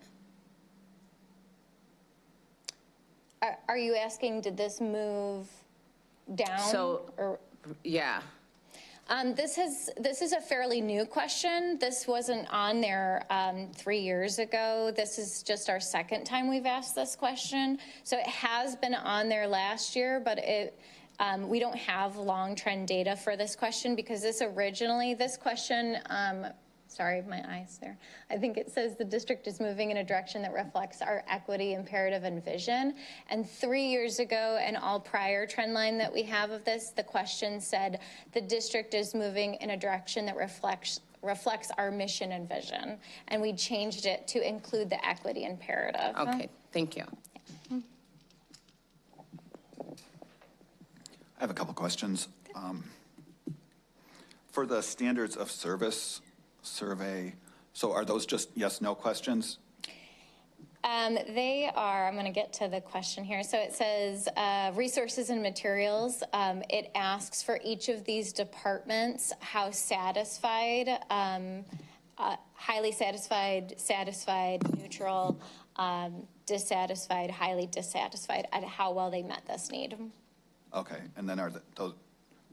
S7: Are you asking, did this move down?
S1: So,
S7: or
S1: yeah.
S7: This is a fairly new question. This wasn't on there 3 years ago. This is just our second time we've asked this question. So it has been on there last year, but we don't have long trend data for this question because this question, sorry, my eyes there. I think it says the district is moving in a direction that reflects our equity imperative and vision. And 3 years ago, and all prior trend line that we have of this, the question said the district is moving in a direction that reflects our mission and vision. And we changed it to include the equity imperative.
S1: Okay, thank you.
S6: I have a couple questions. For the standards of service survey, so are those just yes/no questions?
S7: They are, I'm going to get to the question here. So it says resources and materials. It asks for each of these departments how satisfied, highly satisfied, satisfied, neutral, dissatisfied, highly dissatisfied, at how well they met this need.
S6: Okay, and then are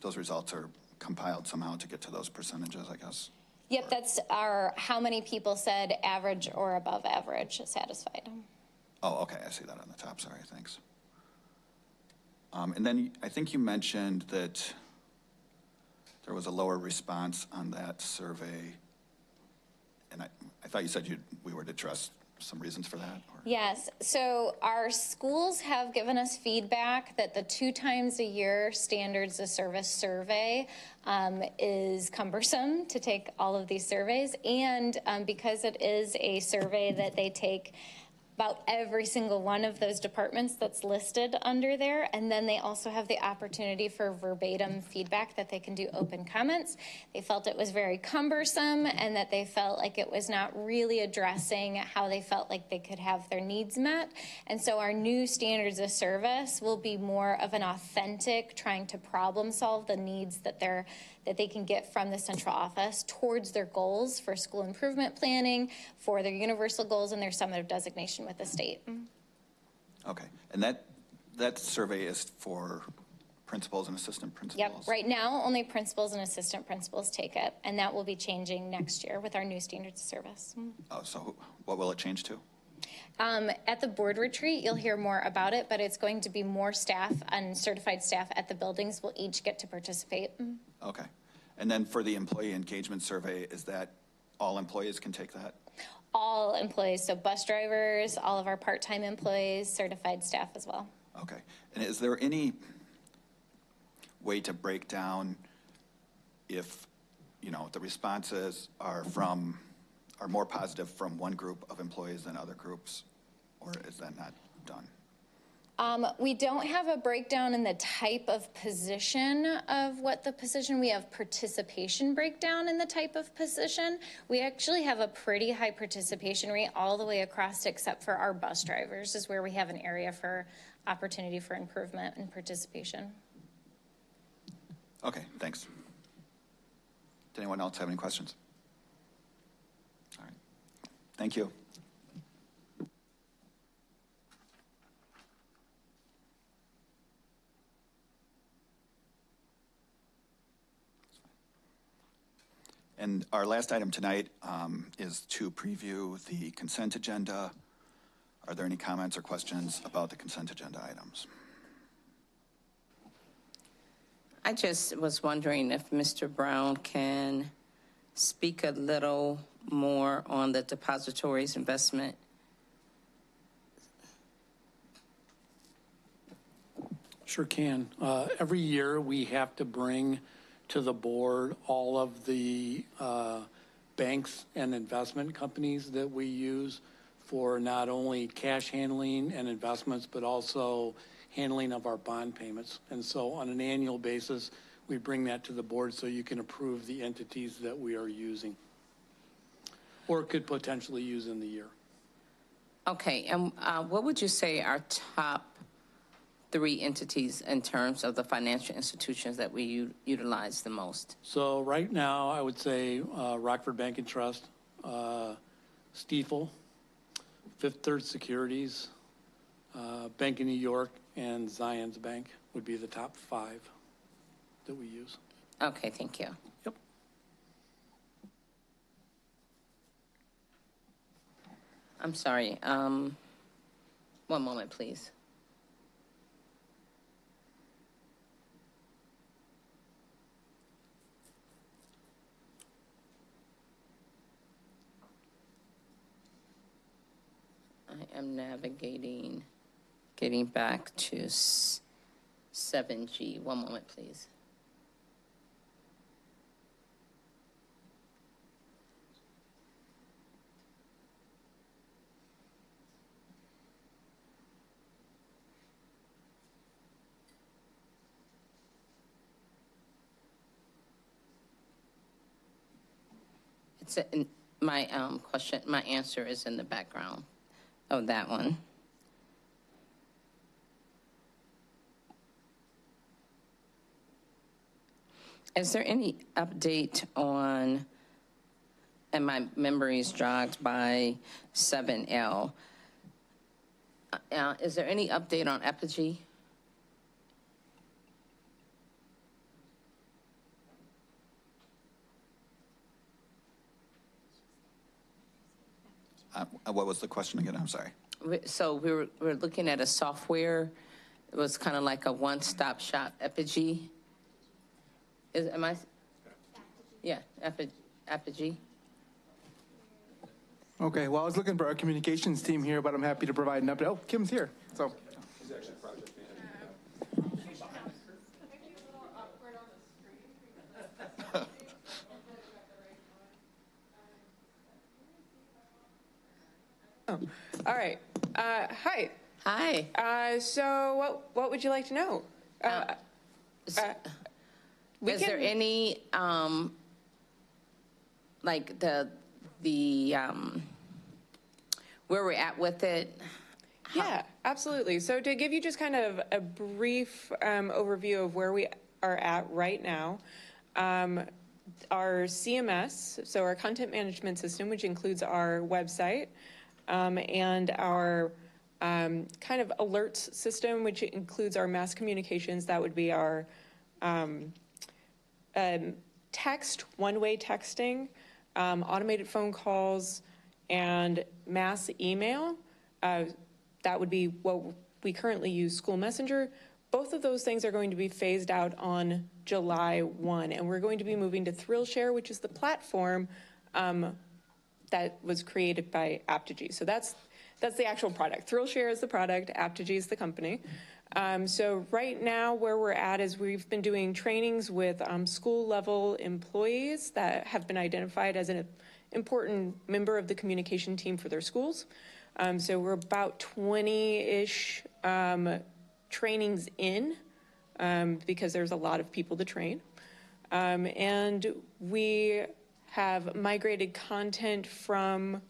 S6: those results are compiled somehow to get to those percentages, I guess?
S7: Yep, that's our how many people said average or above average satisfied.
S6: Oh, okay, I see that on the top, sorry, thanks. And then I think you mentioned that there was a lower response on that survey, and I thought you said we were to address some reasons for that? Or?
S7: Yes, so our schools have given us feedback that the 2 times a year standards of service survey is cumbersome to take all of these surveys, and because it is a survey that they take about every single one of those departments that's listed under there, and then they also have the opportunity for verbatim feedback that they can do open comments. They felt it was very cumbersome and that they felt like it was not really addressing how they felt like they could have their needs met. And so our new standards of service will be more of an authentic trying to problem solve the needs that they can get from the central office towards their goals for school improvement planning, for their universal goals, and their summative designation with the state.
S6: Okay, and that survey is for principals and assistant principals?
S7: Yep, right now only principals and assistant principals take it, and that will be changing next year with our new standards of service.
S6: Oh, so what will it change to?
S7: At the board retreat, you'll hear more about it, but it's going to be more staff and certified staff at the buildings will each get to participate.
S6: Okay, and then for the employee engagement survey, is that all employees can take that?
S7: All employees, so bus drivers, all of our part-time employees, certified staff as well.
S6: Okay, and is there any way to break down if, the responses are more positive from one group of employees than other groups, or is that not done?
S7: We don't have a breakdown in the type of position of what the position. We have participation breakdown in the type of position. We actually have a pretty high participation rate all the way across except for our bus drivers is where we have an area for opportunity for improvement and participation.
S6: Okay, thanks. Does anyone else have any questions? All right, thank you. And our last item tonight is to preview the consent agenda. Are there any comments or questions about the consent agenda items?
S1: I just was wondering if Mr. Brown can speak a little more on the depositories investment.
S8: Sure can. Every year we have to bring to the board all of the banks and investment companies that we use for not only cash handling and investments, but also handling of our bond payments. And so on an annual basis, we bring that to the board so you can approve the entities that we are using. or could potentially use in the year.
S1: Okay, and what would you say are top 3 entities in terms of the financial institutions that we utilize the most?
S8: So right now, I would say Rockford Bank and Trust, Stifel, Fifth Third Securities, Bank of New York, and Zions Bank would be the top 5 that we use.
S1: Okay, thank you.
S8: Yep.
S1: I'm sorry. 1 moment, please. I am navigating, getting back to 7G. 1 moment, please. It's my question, my answer is in the background of that one. Is there any update on, and my memory is jogged by 7L, is there any update on Apogee?
S6: What was the question again? I'm sorry.
S1: So we're looking at a software. It was kind of like a one-stop shop, Apogee. Am I? Yeah, Apogee.
S9: Okay, well, I was looking for our communications team here, but I'm happy to provide an update. Oh, Kim's here, so.
S10: All right. Hi.
S1: Hi.
S10: So what would you like to know?
S1: Is there any, like the where we're at with it?
S10: Yeah, absolutely. So to give you just kind of a brief overview of where we are at right now, our CMS, so our content management system, which includes our website, and our kind of alerts system, which includes our mass communications, that would be our text, one-way texting, automated phone calls, and mass email. That would be what we currently use, School Messenger. Both of those things are going to be phased out on July 1, and we're going to be moving to ThrillShare, which is the platform that was created by Apogee. So that's the actual product. ThrillShare is the product, Apogee is the company. So right now where we're at is we've been doing trainings with school level employees that have been identified as an important member of the communication team for their schools. So we're about 20-ish trainings in because there's a lot of people to train. And we have migrated content from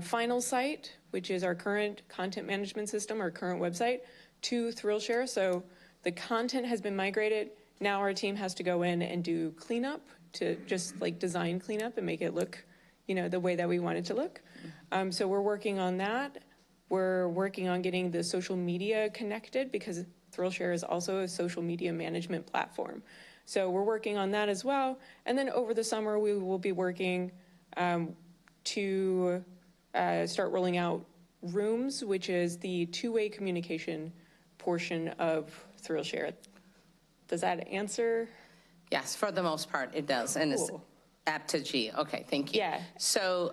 S10: Final Site, which is our current content management system, our current website, to ThrillShare. So the content has been migrated. Now our team has to go in and do cleanup, to just like design cleanup and make it look, the way that we want it to look. So we're working on that. We're working on getting the social media connected because ThrillShare is also a social media management platform. So we're working on that as well. And then over the summer, we will be working to start rolling out Rooms, which is the two-way communication portion of ThrillShare. Does that answer?
S1: Yes, for the most part, it does. And
S10: Cool.
S1: It's Apogee. Okay, thank you.
S10: Yeah.
S1: So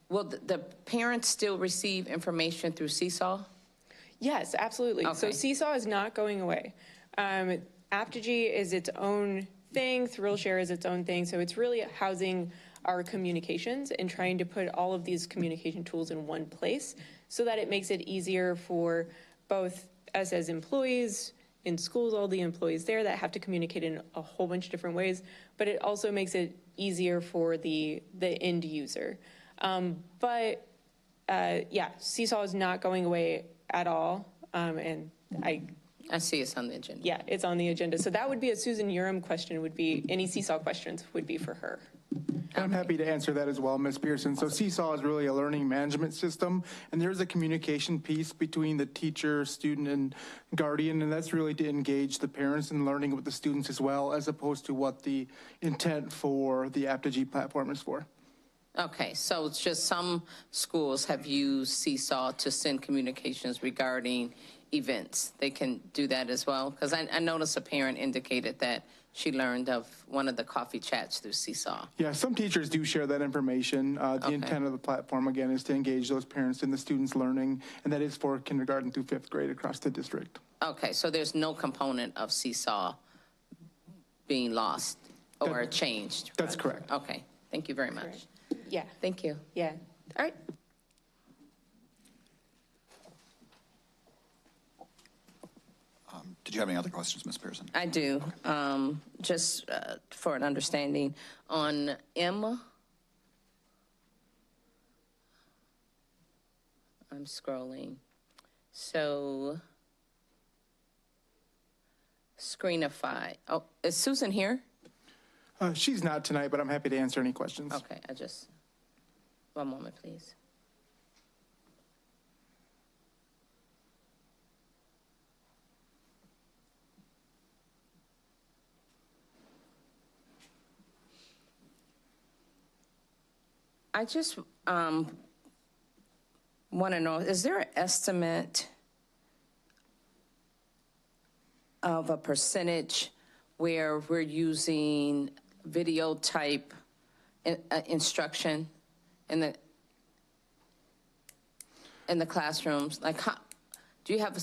S1: will the parents still receive information through Seesaw?
S10: Yes, absolutely. So
S1: Okay.
S10: Seesaw is not going away. Apogee is its own thing. ThrillShare is its own thing. So it's really housing our communications and trying to put all of these communication tools in one place so that it makes it easier for both us as employees in schools, all the employees there that have to communicate in a whole bunch of different ways, but it also makes it easier for the end user. Yeah, Seesaw is not going away at all, and
S1: I see it's on the agenda.
S10: yeah, it's on the agenda. So that would be a Susan Urim question, would be, any Seesaw questions would be for her.
S9: I'm happy to answer that as well, Ms. Pearson. So Seesaw is really a learning management system, and there's a communication piece between the teacher, student, and guardian, and that's really to engage the parents in learning with the students as well, as opposed to what the intent for the Apogee platform is for.
S1: Okay, so it's just some schools have used Seesaw to send communications regarding events. They can do that as well? Because I noticed a parent indicated that she learned of one of the coffee chats through Seesaw.
S9: Yeah, some teachers do share that information. The intent of the platform, again, is to engage those parents in the students' learning, and that is for kindergarten through 5th grade across the district.
S1: Okay, so there's no component of Seesaw being lost or changed?
S9: That's correct.
S1: Okay, thank you very much.
S10: Correct. Yeah,
S1: Thank you.
S10: yeah.
S1: All right.
S6: Did you have any other questions, Ms. Pearson?
S1: I do. Just for an understanding, on M, I'm scrolling. So, Screenify. Oh, is Susan here?
S9: She's not tonight, but I'm happy to answer any questions.
S1: Okay, one moment, please. I just want to know, is there an estimate of a percentage where we're using video type instruction in the classrooms? Like, do you have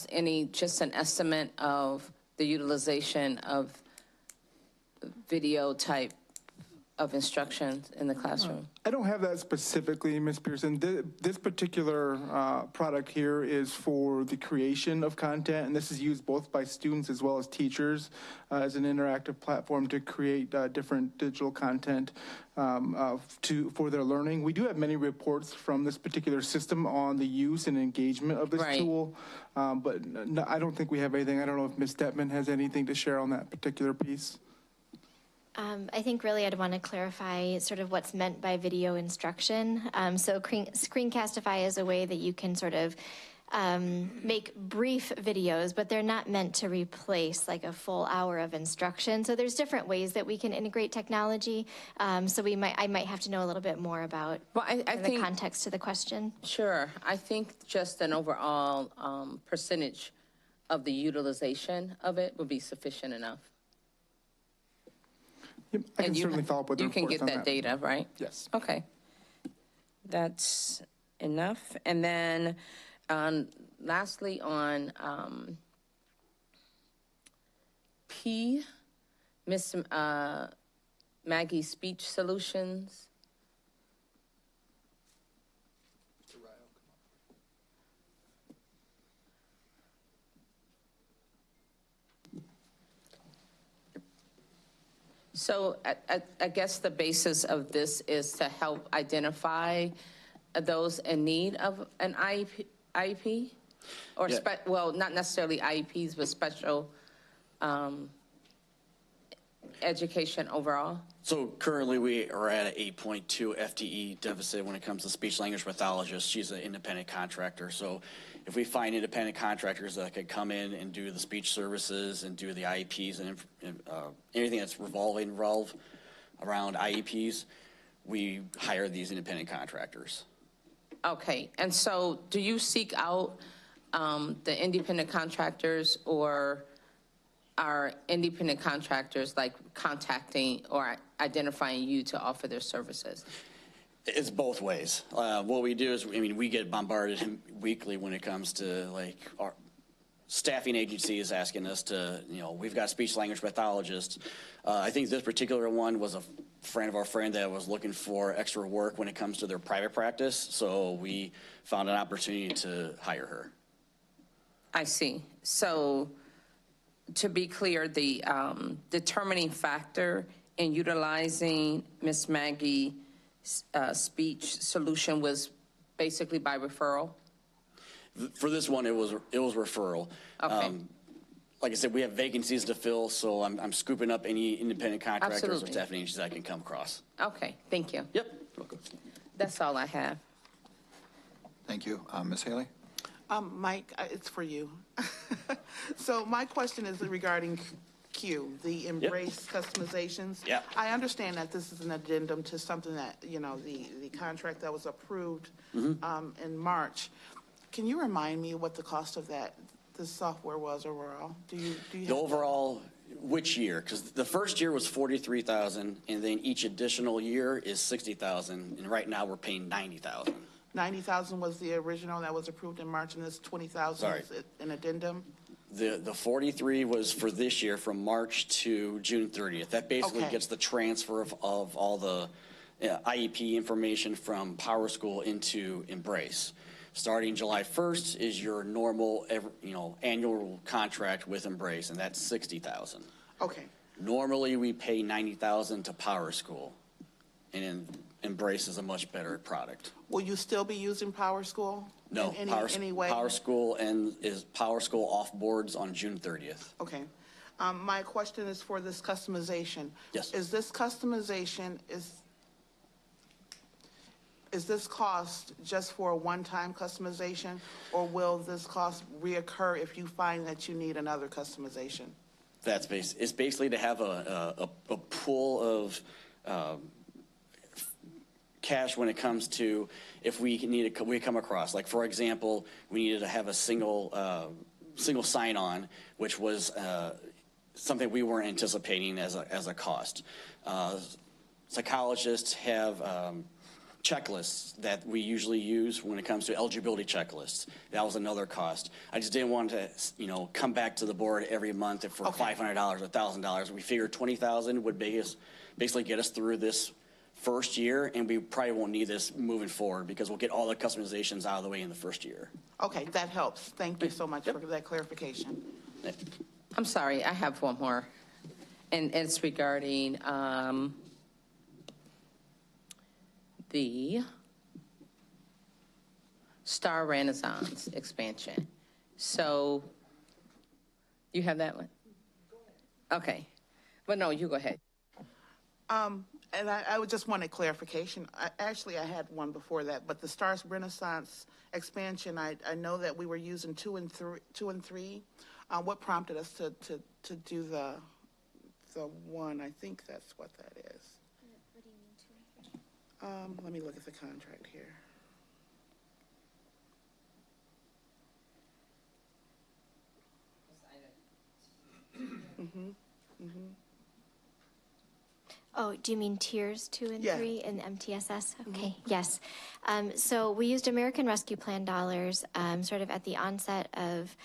S1: just an estimate of the utilization of video type of instruction in the classroom?
S9: I don't have that specifically, Ms. Pearson. This particular product here is for the creation of content, and this is used both by students as well as teachers as an interactive platform to create different digital content for their learning. We do have many reports from this particular system on the use and engagement of this tool, but no, I don't think we have anything. I don't know if Ms. Detman has anything to share on that particular piece.
S11: I think really I'd want to clarify sort of what's meant by video instruction. So Screencastify is a way that you can sort of make brief videos, but they're not meant to replace like a full hour of instruction. So there's different ways that we can integrate technology. So I might have to know a little bit more about the context to the question.
S1: Sure. I think just an overall percentage of the utilization of it would be sufficient enough.
S9: Yep, I can certainly follow up with the
S1: You can
S9: reports
S1: get
S9: on
S1: that data, right?
S9: Yes.
S1: Okay. That's enough. And then lastly on P, Miss Maggie Speech Solutions. So I guess the basis of this is to help identify those in need of an IEP? Or,
S12: Yeah.
S1: well, not necessarily IEPs, but special education overall?
S12: So currently we are at an 8.2 FTE deficit when it comes to speech language pathologist. She's an independent contractor. So if we find independent contractors that could come in and do the speech services and do the IEPs and anything that's revolve around IEPs, we hire these independent contractors.
S1: Okay, and so do you seek out the independent contractors, or are independent contractors like contacting or identifying you to offer their services?
S12: It's both ways. What we do is, we get bombarded weekly when it comes to like our staffing agencies asking us to, we've got speech language pathologists. I think this particular one was a friend of our friend that was looking for extra work when it comes to their private practice. So we found an opportunity to hire her.
S1: I see. So to be clear, the determining factor in utilizing Miss Maggie's speech solution was basically by referral?
S12: For this one, it was referral.
S1: Okay.
S12: Like I said, we have vacancies to fill, so I'm scooping up any independent contractors or
S1: Absolutely.
S12: staffing agencies I can come across.
S1: Okay, thank you.
S12: Yep. Welcome.
S1: That's all I have.
S6: Thank you. Ms. Haley?
S4: Mike, it's for you. So my question is regarding Q, the Embrace customizations.
S12: Yep.
S4: I understand that this is an addendum to something that, you know, the contract that was approved in March. Can you remind me what the cost of the software was overall? Do you
S12: The
S4: have
S12: overall, which year? Because the first year was $43,000, and then each additional year is $60,000, and right now we're paying $90,000.
S4: 90,000 was the original that was approved in March, and this 20,000
S12: Sorry.
S4: is an addendum?
S12: The 43 was for this year from March to June 30th. That basically
S4: Okay.
S12: gets the transfer of all the IEP information from PowerSchool into Embrace. Starting July 1st is your normal, annual contract with Embrace, and that's $60,000.
S4: Okay.
S12: Normally, we pay $90,000 to PowerSchool, and Embrace is a much better product.
S4: Will you still be using PowerSchool?
S12: No,
S4: in any way?
S12: PowerSchool is PowerSchool off boards on June 30th.
S4: Okay. My question is for this customization.
S12: Yes.
S4: Is this customization, is this cost just for a one-time customization, or will this cost reoccur if you find that you need another customization?
S12: It's basically to have a pool of cash when it comes to if we come across, like for example, we needed to have a single sign-on, which was something we weren't anticipating as a cost. Psychologists have checklists that we usually use when it comes to eligibility checklists. That was another cost. I just didn't want to, come back to the board every month for $500 or $1,000. We figured $20,000 would basically get us through this first year, and we probably won't need this moving forward because we'll get all the customizations out of the way in the first year.
S4: Okay, that helps. Thank you so much for that clarification.
S1: I'm sorry, I have one more, and it's regarding the Star Renaissance expansion. So, you have that one? Okay. Well, no, you go ahead.
S4: And I would just want a clarification. Actually, I had one before that, but the Star Renaissance expansion, I know that we were using 2 and 3. What prompted us to do the 1? I think that's what that is.
S11: What do you mean 2 and 3?
S4: Let me look at the contract here.
S11: Oh, do you mean tiers 2 and
S4: Yeah.
S11: 3 in MTSS? Okay, yes. So we used American Rescue Plan dollars sort of at the onset of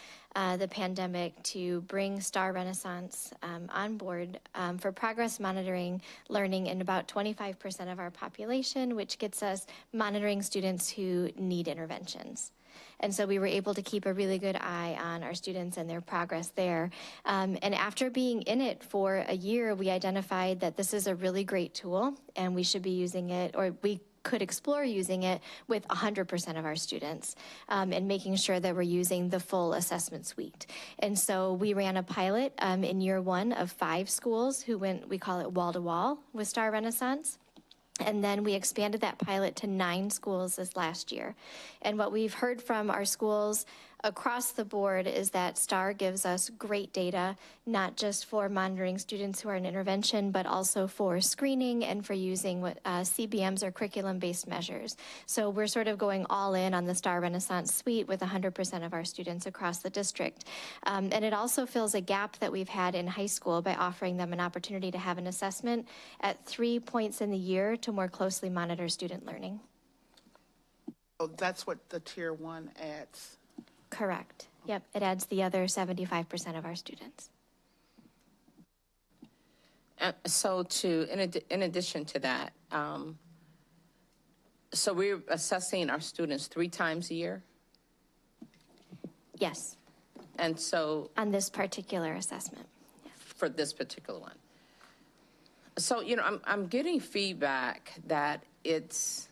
S11: the pandemic to bring Star Renaissance on board for progress monitoring learning in about 25% of our population, which gets us monitoring students who need interventions. And so we were able to keep a really good eye on our students and their progress there. And after being in it for a year, we identified that this is a really great tool and we should be using it, or we could explore using it with 100% of our students and making sure that we're using the full assessment suite. And so we ran a pilot in year 1 of 5 schools who went, we call it wall-to-wall with Star Renaissance. And then we expanded that pilot to 9 schools this last year. And what we've heard from our schools across the board is that STAR gives us great data, not just for monitoring students who are in intervention, but also for screening and for using what CBMs or curriculum-based measures. So we're sort of going all in on the STAR Renaissance suite with 100% of our students across the district. And it also fills a gap that we've had in high school by offering them an opportunity to have an assessment at 3 points in the year to more closely monitor student learning.
S4: Oh, that's what the Tier 1 adds.
S11: Correct. Yep, it adds the other 75% of our students.
S1: So in addition to that, so we're assessing our students 3 times a year?
S11: Yes.
S1: And so
S11: On this particular assessment.
S1: for this particular one. So, you know, I'm getting feedback that it's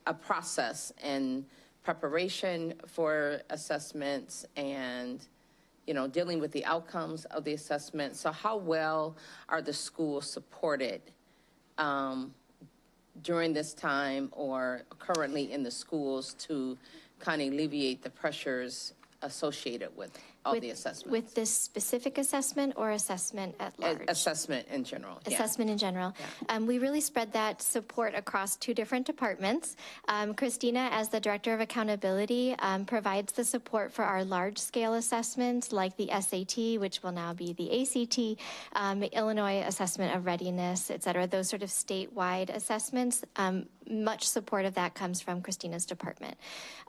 S1: a process and preparation for assessments and, you know, dealing with the outcomes of the assessment. So how well are the schools supported during this time or currently in the schools to kind of alleviate the pressures associated with all the assessments?
S11: With this specific assessment or assessment at large?
S1: Assessment in general. Yeah.
S11: Assessment in general. We really spread that support across 2 different departments. Christina, as the Director of Accountability, provides the support for our large-scale assessments like the SAT, which will now be the ACT, Illinois Assessment of Readiness, et cetera, those sort of statewide assessments. Much support of that comes from Christina's department.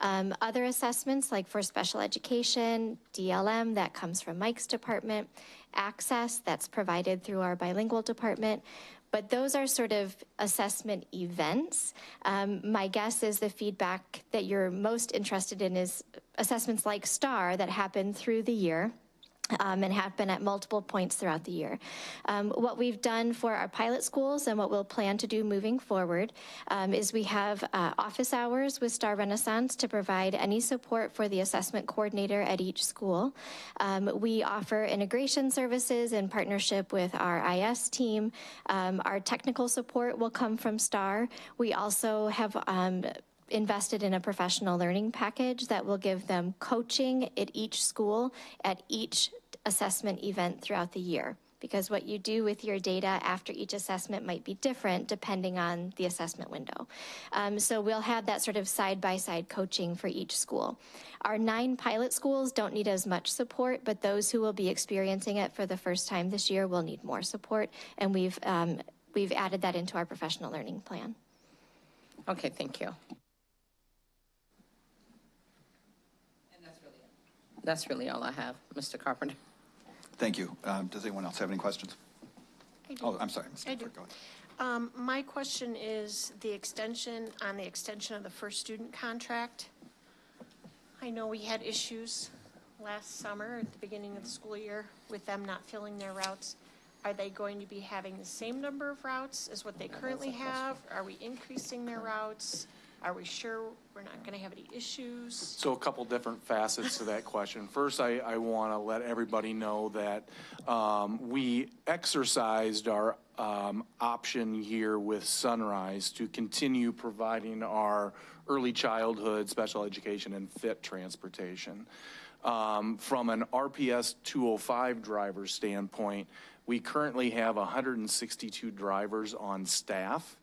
S11: Other assessments, like for special education, DLM, that comes from Mike's department. Access, that's provided through our bilingual department. But those are sort of assessment events. My guess is the feedback that you're most interested in is assessments like STAR that happen through the year. And have been at multiple points throughout the year. What we've done for our pilot schools and what we'll plan to do moving forward is we have office hours with Star Renaissance to provide any support for the assessment coordinator at each school. We offer integration services in partnership with our IS team. Our technical support will come from Star. We also have invested in a professional learning package that will give them coaching at each school at each assessment event throughout the year. Because what you do with your data after each assessment might be different depending on the assessment window. So we'll have that sort of side-by-side coaching for each school. Our 9 pilot schools don't need as much support, but those who will be experiencing it for the first time this year will need more support, and we've added that into our professional learning plan.
S1: Okay, thank you. That's really all I have, Mr. Carpenter.
S6: Thank you. Does anyone else have any questions?
S5: I do.
S6: Oh, I'm sorry. Ms.
S5: I do.
S6: Go ahead.
S5: My question is the extension of the first student contract. I know we had issues last summer at the beginning of the school year with them not filling their routes. Are they going to be having the same number of routes as what they currently have? Are we increasing their routes? Are we sure we're not going to have any issues?
S13: So a couple different facets to that question. First, I want to let everybody know that we exercised our option here with Sunrise to continue providing our early childhood, special education, and FIT transportation. From an RPS 205 driver standpoint, we currently have 162 drivers on staff.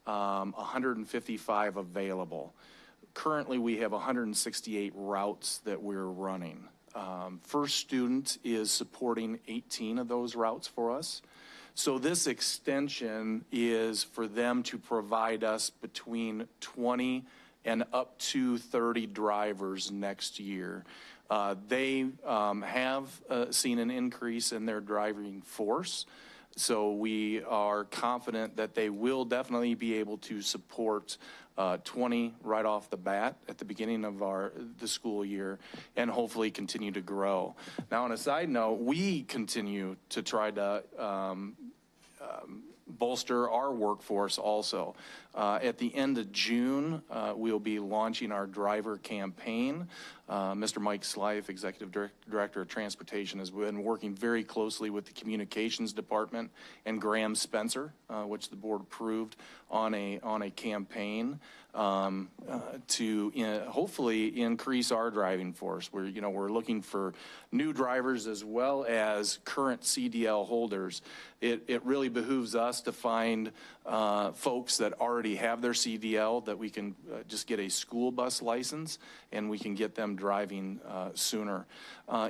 S13: 155 available. Currently, we have 168 routes that we're running. First Student is supporting 18 of those routes for us. So this extension is for them to provide us between 20 and up to 30 drivers next year. They have seen an increase in their driving force. So we are confident that they will definitely be able to support 20 right off the bat at the beginning of the school year and hopefully continue to grow. Now, on a side note, we continue to try to bolster our workforce also. At the end of June, we'll be launching our driver campaign. Mr. Mike Slife, Executive Director of Transportation, has been working very closely with the Communications Department and Graham Spencer, which the board approved on a campaign to hopefully increase our driving force. We're looking for new drivers as well as current CDL holders. It really behooves us to find folks that already have their CDL that we can just get a school bus license and we can get them driving sooner.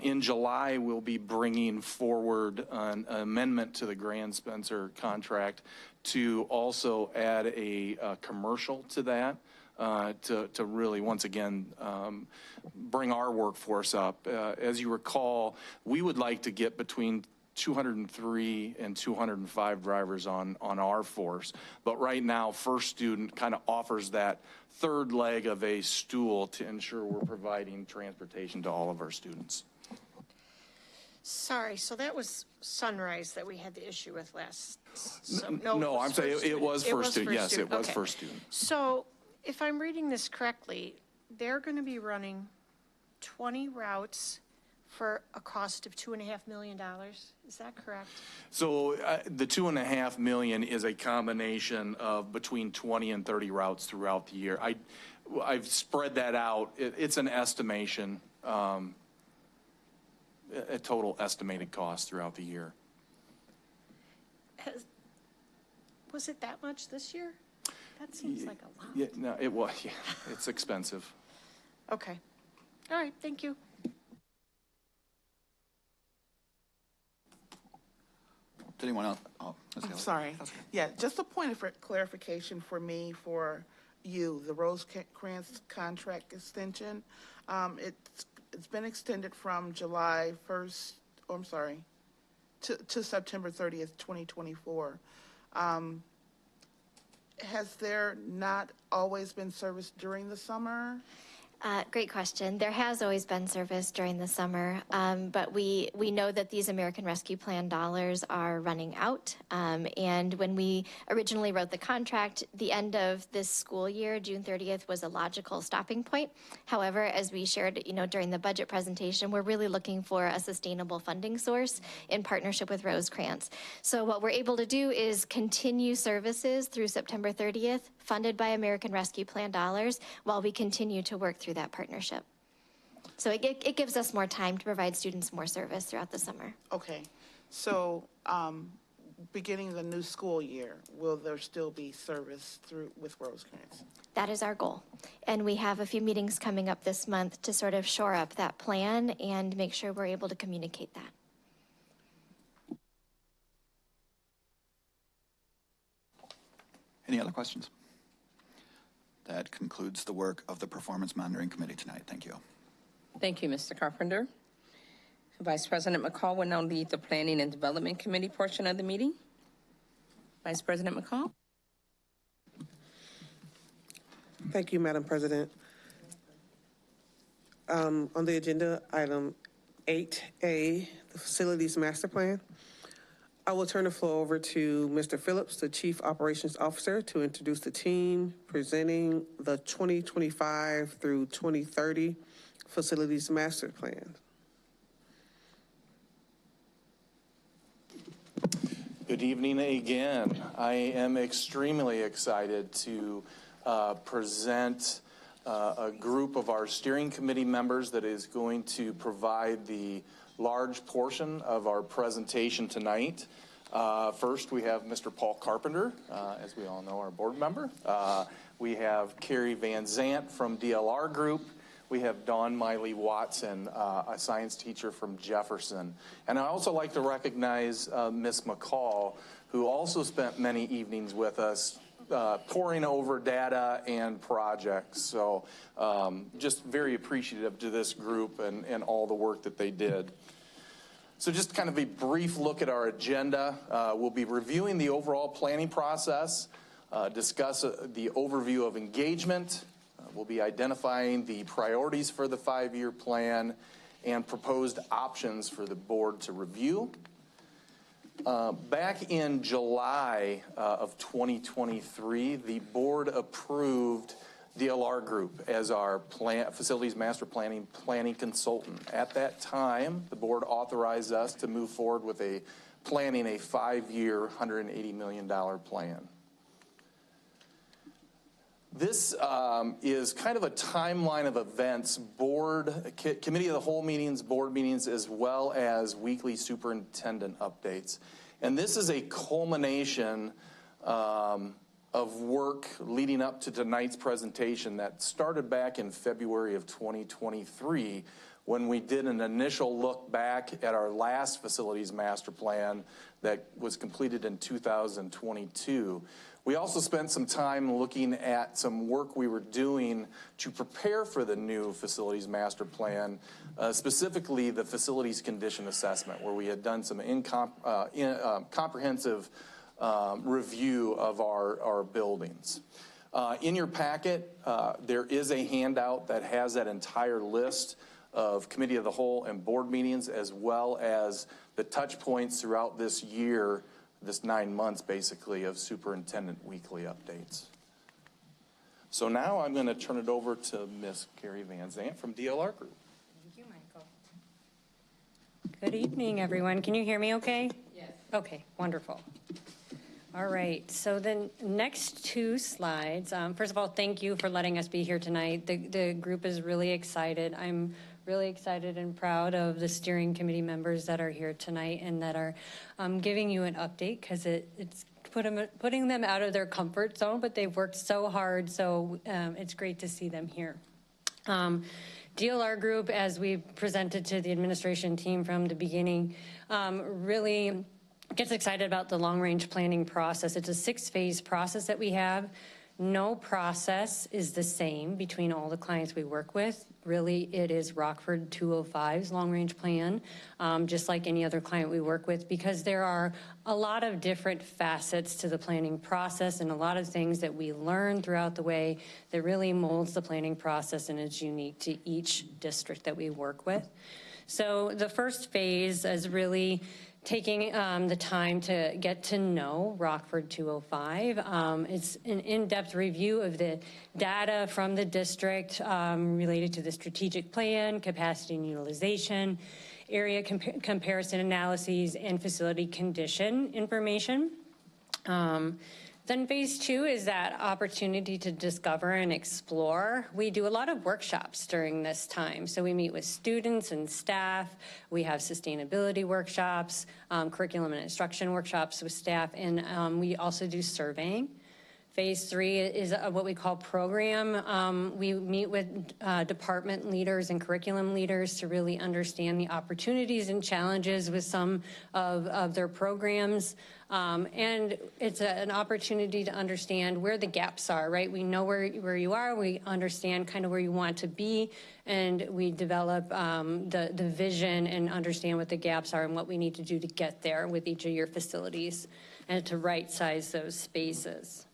S13: In July, we'll be bringing forward an amendment to the Graham Spencer contract to also add a commercial to that to really, once again, bring our workforce up. As you recall, we would like to get between 203 and 205 drivers on our force. But right now, First Student kind of offers that third leg of a stool to ensure we're providing transportation to all of our students.
S5: Sorry, so that was Sunrise that we had the issue with last.
S13: No, I'm saying it was First Student. Yes, it was
S5: Okay.
S13: First Student.
S5: So if I'm reading this correctly, they're going to be running 20 routes for a cost of $2.5 million. Is that correct?
S13: So the $2.5 million is a combination of between 20 and 30 routes throughout the year. I've spread that out. It's an estimation, a total estimated cost throughout the year.
S5: Was it that much this year? That seems like a lot.
S13: Yeah, no, it was. Yeah, it's expensive.
S5: Okay. All right, thank you.
S6: Did anyone else? Oh, Ms.
S4: I'm
S6: Haley.
S4: sorry. Yeah, just a point of clarification for me, for you, the Rosecrans contract extension. It's been extended from July 1st, oh, I'm sorry, to September 30th, 2024. Has there not always been service during the summer?
S11: Great question. There has always been service during the summer, but we know that these American Rescue Plan dollars are running out. And when we originally wrote the contract, the end of this school year, June 30th, was a logical stopping point. However, as we shared, during the budget presentation, we're really looking for a sustainable funding source in partnership with Rosecrans. So what we're able to do is continue services through September 30th, funded by American Rescue Plan dollars, while we continue to work through that partnership. So it gives us more time to provide students more service throughout the summer.
S4: Okay, so beginning the new school year, will there still be service with Rosecrans?
S11: That is our goal. And we have a few meetings coming up this month to sort of shore up that plan and make sure we're able to communicate that.
S6: Any other questions? That concludes the work of the Performance Monitoring Committee tonight. Thank you.
S1: Thank you, Mr. Carpenter. Vice President McCall will now lead the Planning and Development Committee portion of the meeting. Vice President McCall.
S14: Thank you, Madam President. On the agenda, item 8A, the Facilities Master Plan. I will turn the floor over to Mr. Phillips, the Chief Operations Officer, to introduce the team presenting the 2025 through 2030 Facilities Master Plan.
S13: Good evening again. I am extremely excited to present a group of our steering committee members that is going to provide the large portion of our presentation tonight. First, we have Mr. Paul Carpenter, as we all know, our board member. We have Carrie Van Zant from DLR Group. We have Dawn Miley Watson, a science teacher from Jefferson. And I also like to recognize Ms. McCall, who also spent many evenings with us poring over data and projects. So just very appreciative to this group and all the work that they did. So just kind of a brief look at our agenda. We'll be reviewing the overall planning process, discuss the overview of engagement. We'll be identifying the priorities for the 5-year plan and proposed options for the board to review. Back in July of 2023, the board approved DLR Group as our Facilities Master Planning consultant. At that time, the board authorized us to move forward with planning a 5-year, $180 million plan. This is kind of a timeline of events, committee of the whole meetings, board meetings, as well as weekly superintendent updates. And this is a culmination of work leading up to tonight's presentation that started back in February of 2023 when we did an initial look back at our last facilities master plan that was completed in 2022. We also spent some time looking at some work we were doing to prepare for the new facilities master plan, specifically the facilities condition assessment, where we had done some comprehensive review of our buildings. In your packet, there is a handout that has that entire list of committee of the whole and board meetings, as well as the touch points throughout this year, this 9 months basically, of superintendent weekly updates. So now I'm going to turn it over to Ms. Carrie Van Zandt from DLR Group.
S15: Thank you, Michael. Good evening, everyone. Can you hear me okay? Yes. Okay, wonderful. All right, so the next 2 slides, first of all, thank you for letting us be here tonight. The group is really excited. I'm really excited and proud of the steering committee members that are here tonight and that are giving you an update, because it's putting them out of their comfort zone, but they've worked so hard, so it's great to see them here. DLR Group, as we presented to the administration team from the beginning, really gets excited about the long-range planning process. It's a 6-phase process that we have. No process is the same between all the clients we work with. Really, it is Rockford 205's long-range plan, just like any other client we work with, because there are a lot of different facets to the planning process and a lot of things that we learn throughout the way that really molds the planning process and is unique to each district that we work with. So the first phase is really taking the time to get to know Rockford 205. It's an in-depth review of the data from the district related to the strategic plan, capacity and utilization, area comparison analyses, and facility condition information. Then phase 2 is that opportunity to discover and explore. We do a lot of workshops during this time. So we meet with students and staff. We have sustainability workshops, curriculum and instruction workshops with staff, and we also do surveying. Phase 3 is what we call program. We meet with department leaders and curriculum leaders to really understand the opportunities and challenges with some of their programs. And it's an opportunity to understand where the gaps are, right? We know where you are, we understand kind of where you want to be, and we develop the vision and understand what the gaps are and what we need to do to get there with each of your facilities and to right-size those spaces.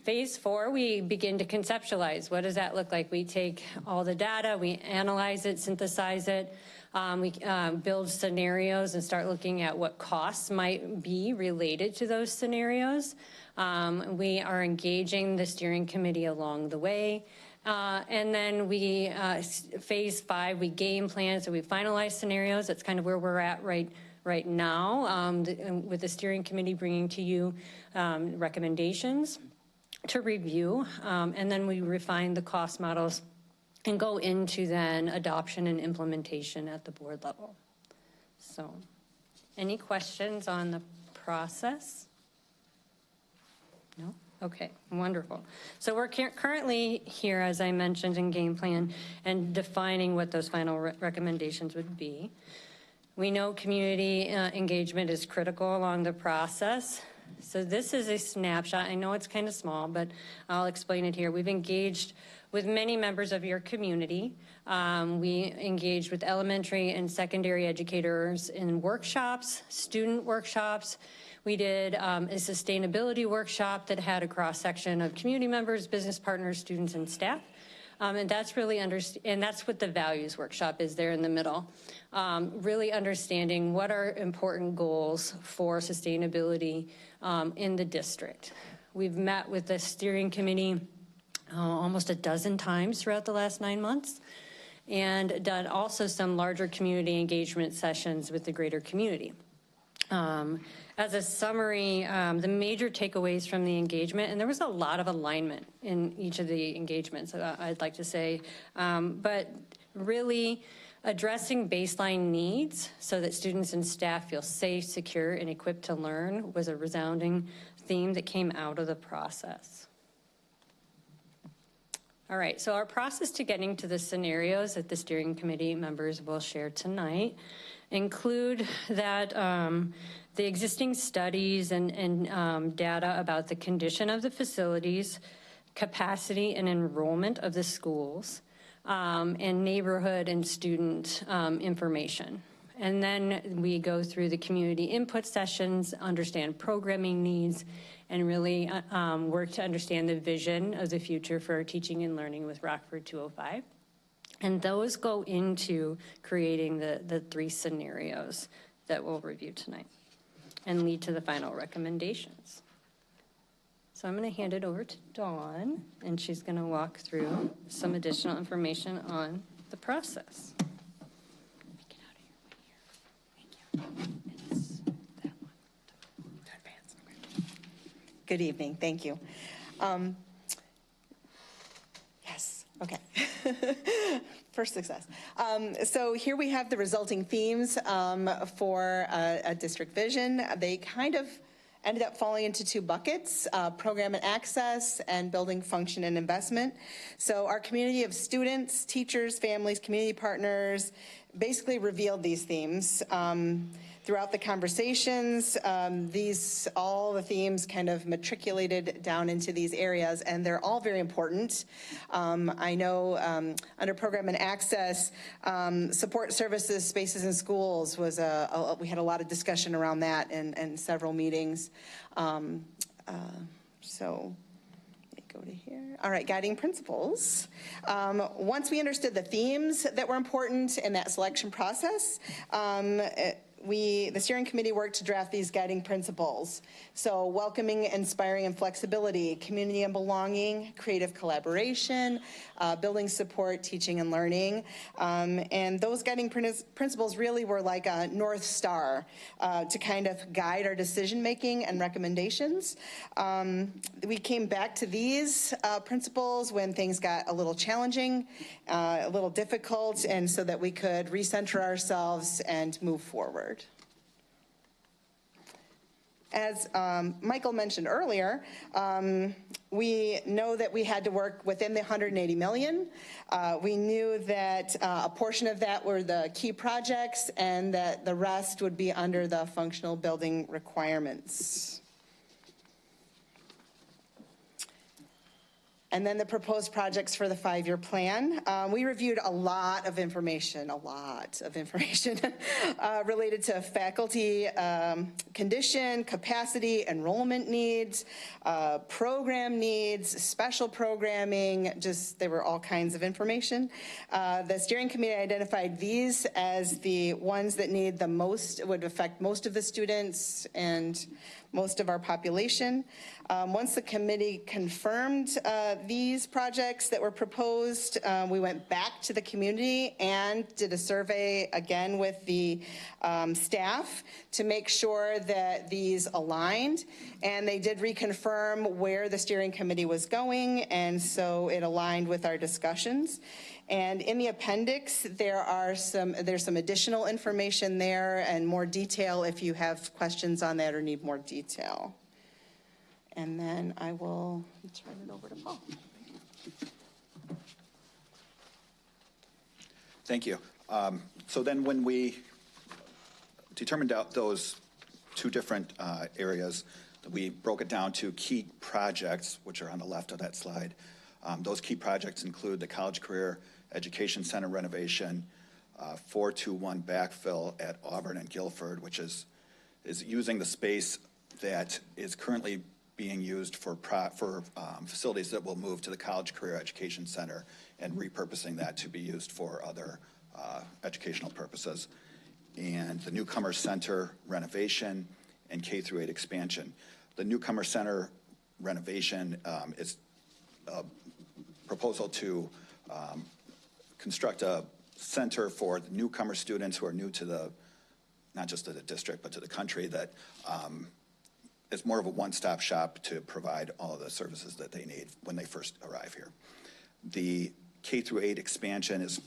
S15: Phase 4, we begin to conceptualize. What does that look like? We take all the data, we analyze it, synthesize it, we build scenarios and start looking at what costs might be related to those scenarios. We are engaging the steering committee along the way. And then we, phase 5, we game plan, so we finalize scenarios. That's kind of where we're at right now, with the steering committee bringing to you recommendations to review, and then we refine the cost models and go into then adoption and implementation at the board level. So, any questions on the process? No? Okay, wonderful. So we're currently here, as I mentioned, in game plan and defining what those final recommendations would be. We know community engagement is critical along the process. So this is a snapshot. I know it's kind of small, but I'll explain it here. We've engaged with many members of your community. We engaged with elementary and secondary educators in workshops, student workshops. We did a sustainability workshop that had a cross-section of community members, business partners, students, and staff. And that's really and that's what the values workshop is there in the middle. Really understanding what are important goals for sustainability in the district. We've met with the steering committee almost a dozen times throughout the last 9 months, and done also some larger community engagement sessions with the greater community. As a summary, the major takeaways from the engagement, and there was a lot of alignment in each of the engagements, I'd like to say, but really addressing baseline needs so that students and staff feel safe, secure, and equipped to learn was a resounding theme that came out of the process. All right, so our process to getting to the scenarios that the steering committee members will share tonight include that the existing studies and data about the condition of the facilities, capacity and enrollment of the schools, and neighborhood and student information. And then we go through the community input sessions, understand programming needs, and really work to understand the vision of the future for teaching and learning with Rockford 205. And those go into creating the 3 scenarios that we'll review tonight and lead to the final recommendations. So I'm going to hand it over to Dawn, and she's going to walk through some additional information on the process.
S16: Good evening, thank you. Yes, okay. First success. So here we have the resulting themes for a district vision. They kind of ended up falling into 2 buckets, program and access and building function and investment. So our community of students, teachers, families, community partners basically revealed these themes. Throughout the conversations, all the themes kind of matriculated down into these areas, and they're all very important. I know under program and access, support services, spaces in schools was we had a lot of discussion around that in several meetings. So go to here. All right, guiding principles. Once we understood the themes that were important in that selection process, the steering committee worked to draft these guiding principles. So welcoming, inspiring, and flexibility, community and belonging, creative collaboration, building support, teaching and learning. And those guiding principles really were like a North Star to kind of guide our decision-making and recommendations. We came back to these principles when things got a little challenging, a little difficult, and so that we could recenter ourselves and move forward. As Michael mentioned earlier, we know that we had to work within the 180 million. We knew that a portion of that were the key projects and that the rest would be under the functional building requirements. And then the proposed projects for the 5-year plan. We reviewed a lot of information related to faculty condition, capacity, enrollment needs, program needs, special programming, there were all kinds of information. The steering committee identified these as the ones that need the most, would affect most of the students and most of our population. Once the committee confirmed these projects that were proposed, we went back to the community and did a survey again with the staff to make sure that these aligned. And they did reconfirm where the steering committee was going, and so it aligned with our discussions. And in the appendix, there's some additional information there and more detail if you have questions on that or need more detail. And then I will turn it over to Paul.
S6: Thank you. So then when we determined out those 2 different areas, we broke it down to key projects, which are on the left of that slide. Those key projects include the College Career Education Center renovation, 421 backfill at Auburn and Guilford, which is using the space that is currently being used for facilities that will move to the College Career Education Center and repurposing that to be used for other educational purposes. And the Newcomer Center renovation and K-8 expansion. The Newcomer Center renovation is a proposal to construct a center for the newcomer students who are new to not just to the district, but to the country, that is more of a one-stop shop to provide all of the services that they need when they first arrive here. The K-8 expansion is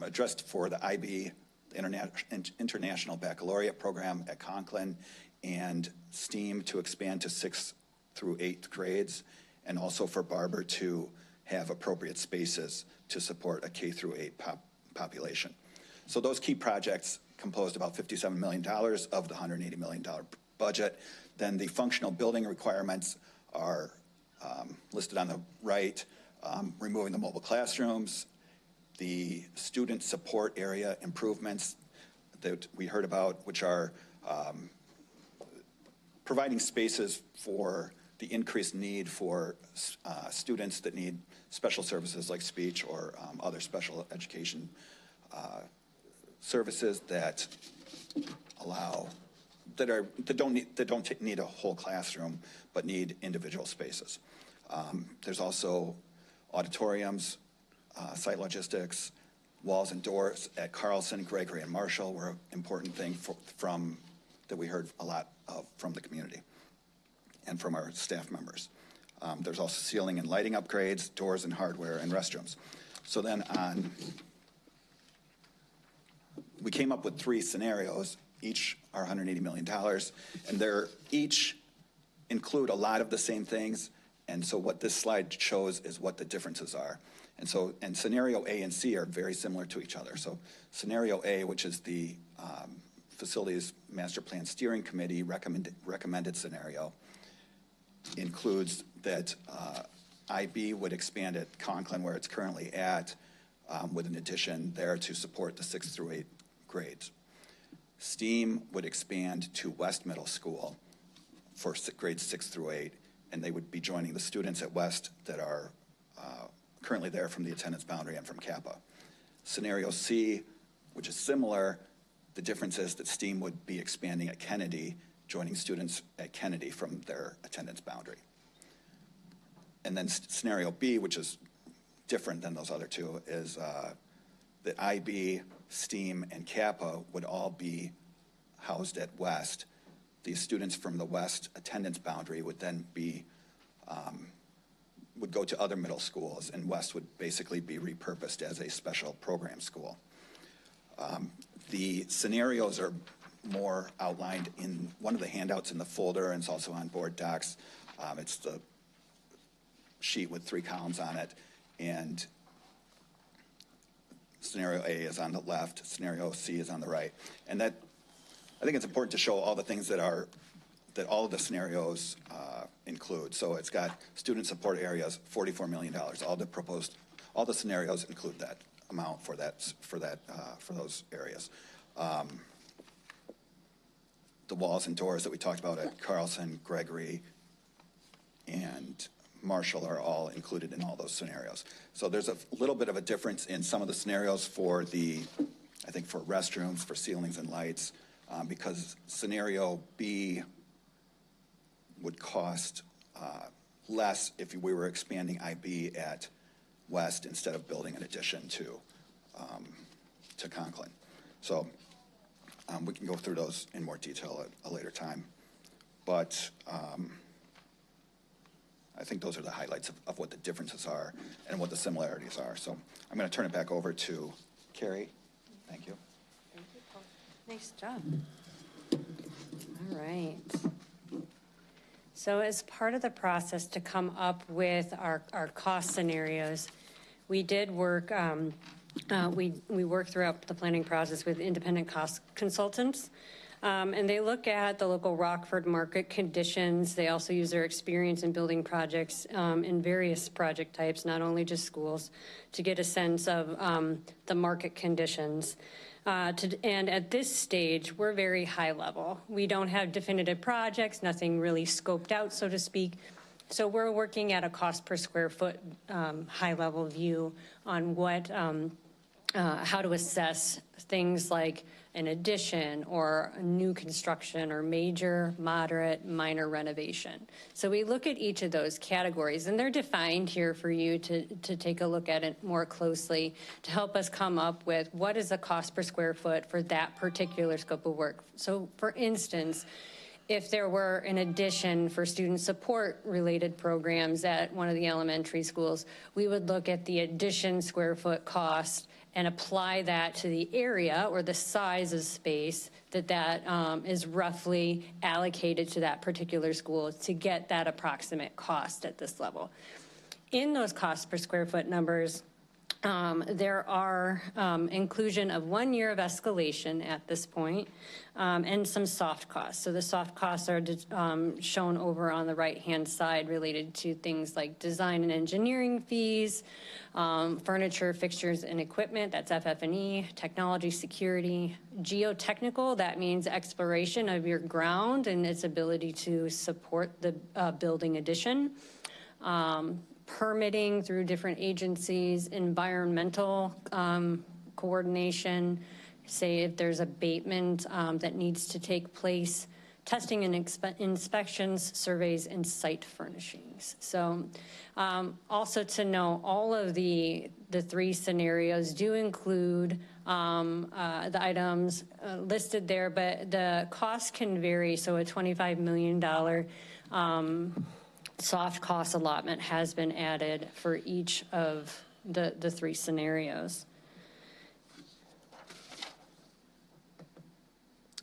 S6: addressed for the IB, International Baccalaureate Program at Conklin, and STEAM to expand to 6th through 8th grades, and also for Barber to have appropriate spaces to support a K through 8 population. So those key projects composed about $57 million of the $180 million budget. Then the functional building requirements are listed on the right, removing the mobile classrooms, the student support area improvements that we heard about, which are providing spaces for the increased need for students that need special services like speech or other special education services that don't need a whole classroom but need individual spaces. There's also auditoriums, site logistics, walls and doors at Carlson, Gregory, and Marshall were an important thing that we heard a lot of from the community and from our staff members. There's also ceiling and lighting upgrades, doors and hardware, and restrooms. So then we came up with 3 scenarios, each are $180 million, and they're each include a lot of the same things, and so what this slide shows is what the differences are. And scenario A and C are very similar to each other. So scenario A, which is the Facilities Master Plan Steering Committee recommended scenario, includes that IB would expand at Conklin where it's currently at, with an addition there to support the 6th through 8th grades. STEAM would expand to West Middle School for grades 6 through 8, and they would be joining the students at West that are currently there from the attendance boundary and from Kappa. Scenario C, which is similar, the difference is that STEAM would be expanding at Kennedy, joining students at Kennedy from their attendance boundary. And then scenario B, which is different than those other two, is that IB, STEAM, and Kappa would all be housed at West. These students from the West attendance boundary would then be would go to other middle schools, and West would basically be repurposed as a special program school. The scenarios are more outlined in one of the handouts in the folder, and it's also on board docs. It's the sheet with 3 columns on it, and scenario A is on the left, scenario C is on the right. And that, I think it's important to show all the things that all of the scenarios include. So it's got student support areas, $44 million. All the scenarios include that amount for those areas. The walls and doors that we talked about at Carlson, Gregory, and Marshall are all included in all those scenarios. So there's a little bit of a difference in some of the scenarios for I think for restrooms, for ceilings and lights, because scenario B would cost less if we were expanding IB at West instead of building an addition to Conklin. So we can go through those in more detail at a later time. But I think those are the highlights of what the differences are and what the similarities are. So I'm going to turn it back over to Carrie. Thank you.
S15: Thank you, Paul. Nice job. All right. So as part of the process to come up with our cost scenarios, we did work, we worked throughout the planning process with independent cost consultants. And they look at the local Rockford market conditions. They also use their experience in building projects in various project types, not only just schools, to get a sense of the market conditions. And at this stage, we're very high level. We don't have definitive projects, nothing really scoped out, so to speak. So we're working at a cost per square foot high level view on how to assess things like an addition or a new construction or major, moderate, minor renovation. So we look at each of those categories, and they're defined here for you to take a look at it more closely to help us come up with what is the cost per square foot for that particular scope of work. So for instance, if there were an addition for student support related programs at one of the elementary schools, we would look at the addition square foot cost and apply that to the area or the size of space that is roughly allocated to that particular school to get that approximate cost at this level. in those cost per square foot numbers, there are inclusion of 1 year of escalation at this point, and some soft costs. So the soft costs are shown over on the right-hand side related to things like design and engineering fees, furniture, fixtures, and equipment, that's FF&E, technology, security, geotechnical, that means exploration of your ground and its ability to support the building addition. Permitting through different agencies, environmental coordination, say if there's abatement that needs to take place, testing and inspections, surveys, and site furnishings. So also to know, all of the 3 scenarios do include the items listed there, but the cost can vary. So a $25 million soft cost allotment has been added for each of the 3 scenarios.